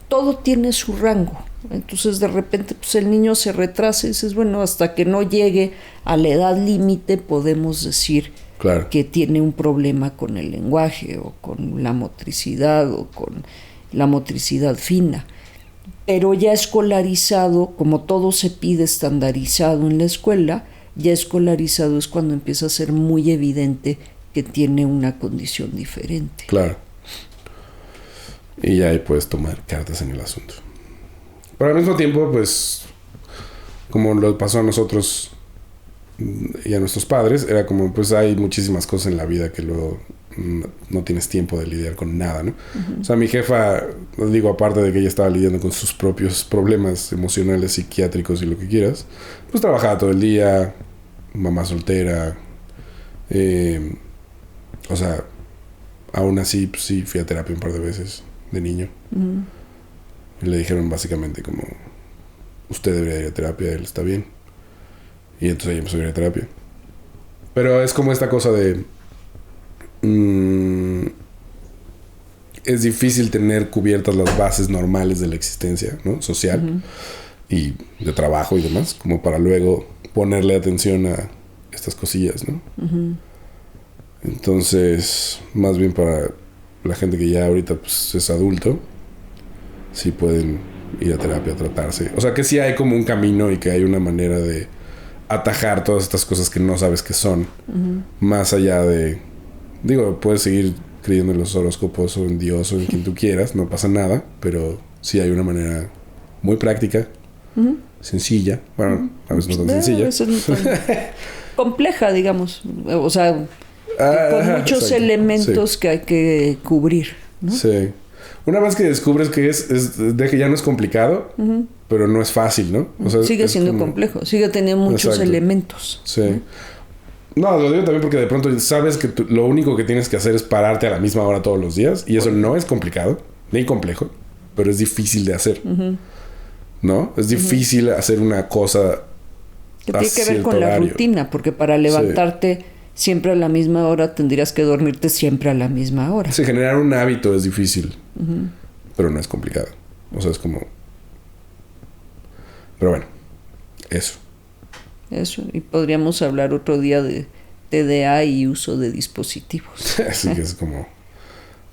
todo tiene su rango. Entonces de repente pues el niño se retrasa y dices, bueno, hasta que no llegue a la edad límite podemos decir que tiene un problema con el lenguaje o con la motricidad o con la motricidad fina. Pero ya escolarizado, como todo se pide estandarizado en la escuela, ya escolarizado es cuando empieza a ser muy evidente que tiene una condición diferente. Claro. Y ya ahí puedes tomar cartas en el asunto. Pero al mismo tiempo, pues, como lo pasó a nosotros y a nuestros padres, era como, pues hay muchísimas cosas en la vida que luego no tienes tiempo de lidiar con nada, ¿no? O sea, mi jefa, digo, aparte de que ella estaba lidiando con sus propios problemas emocionales, psiquiátricos y lo que quieras, pues trabajaba todo el día, mamá soltera, o sea, aún así, pues sí, fui a terapia un par de veces de niño. Y le dijeron básicamente como, usted debería ir a terapia, él está bien. Y entonces ella empezó a ir a terapia. Pero es como esta cosa de... es difícil tener cubiertas las bases normales de la existencia, ¿no? Social y de trabajo y demás, como para luego ponerle atención a estas cosillas, ¿no? Entonces, más bien para la gente que ya ahorita pues, es adulto, sí pueden ir a terapia a tratarse. O sea, que sí hay como un camino y que hay una manera de atajar todas estas cosas que no sabes que son. Más allá de... Digo, puedes seguir creyendo en los horóscopos o en Dios o en quien tú quieras, no pasa nada, pero sí hay una manera muy práctica, sencilla. Bueno, a veces no tan sencilla. Compleja, digamos. O sea, con muchos elementos que hay que cubrir, ¿no? Sí. Una vez que descubres que de que ya no es complicado, pero no es fácil, ¿no? O sea, sigue siendo como... complejo, sigue teniendo muchos elementos. Sí. No, lo digo también porque de pronto sabes que lo único que tienes que hacer es pararte a la misma hora todos los días, y eso no es complicado, ni complejo, pero es difícil de hacer. ¿No? Es difícil hacer una cosa que tiene que ver con horario. La rutina, porque para levantarte siempre a la misma hora tendrías que dormirte siempre a la misma hora. Sí, generar un hábito es difícil, pero no es complicado. O sea, es como... Pero bueno, eso. Y podríamos hablar otro día de TDA y uso de dispositivos. Así que es como...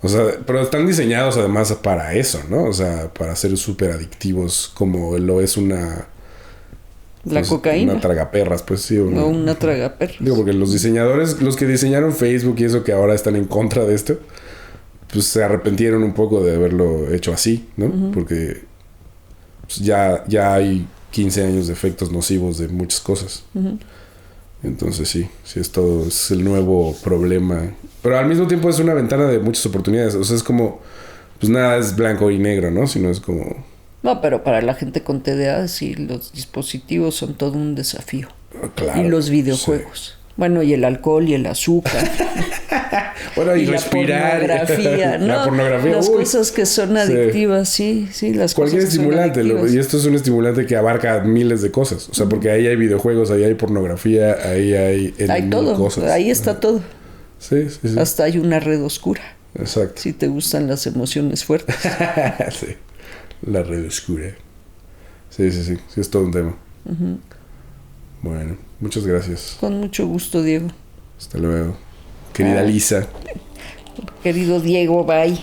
O sea, pero están diseñados además para eso, ¿no? O sea, para ser súper adictivos, como lo es una... La cocaína. Una tragaperras, pues sí. O una tragaperras. Digo, porque los diseñadores, los que diseñaron Facebook y eso que ahora están en contra de esto, pues se arrepintieron un poco de haberlo hecho así, ¿no? Porque pues, ya hay 15 años de efectos nocivos de muchas cosas. Entonces sí, esto es el nuevo problema. Pero al mismo tiempo es una ventana de muchas oportunidades. O sea, es como, pues nada es blanco y negro, ¿no? Sino es como... No, pero para la gente con TDA, sí, los dispositivos son todo un desafío. Claro. Y los videojuegos. Sí. Bueno, y el alcohol y el azúcar. Bueno, y respirar. La pornografía, ¿no? La pornografía. Las cosas que son adictivas, sí, las cualquier cosas que estimulante. son adictivas. Y esto es un estimulante que abarca miles de cosas. O sea, porque ahí hay videojuegos, ahí hay pornografía, ahí hay todo. Cosas. Ahí está todo. Sí. Hasta hay una red oscura. Exacto. Si te gustan las emociones fuertes. Sí. La red oscura. Sí, es todo un tema. Uh-huh. Bueno, muchas gracias. Con mucho gusto, Diego. Hasta luego. Querida Lisa. Querido Diego, bye.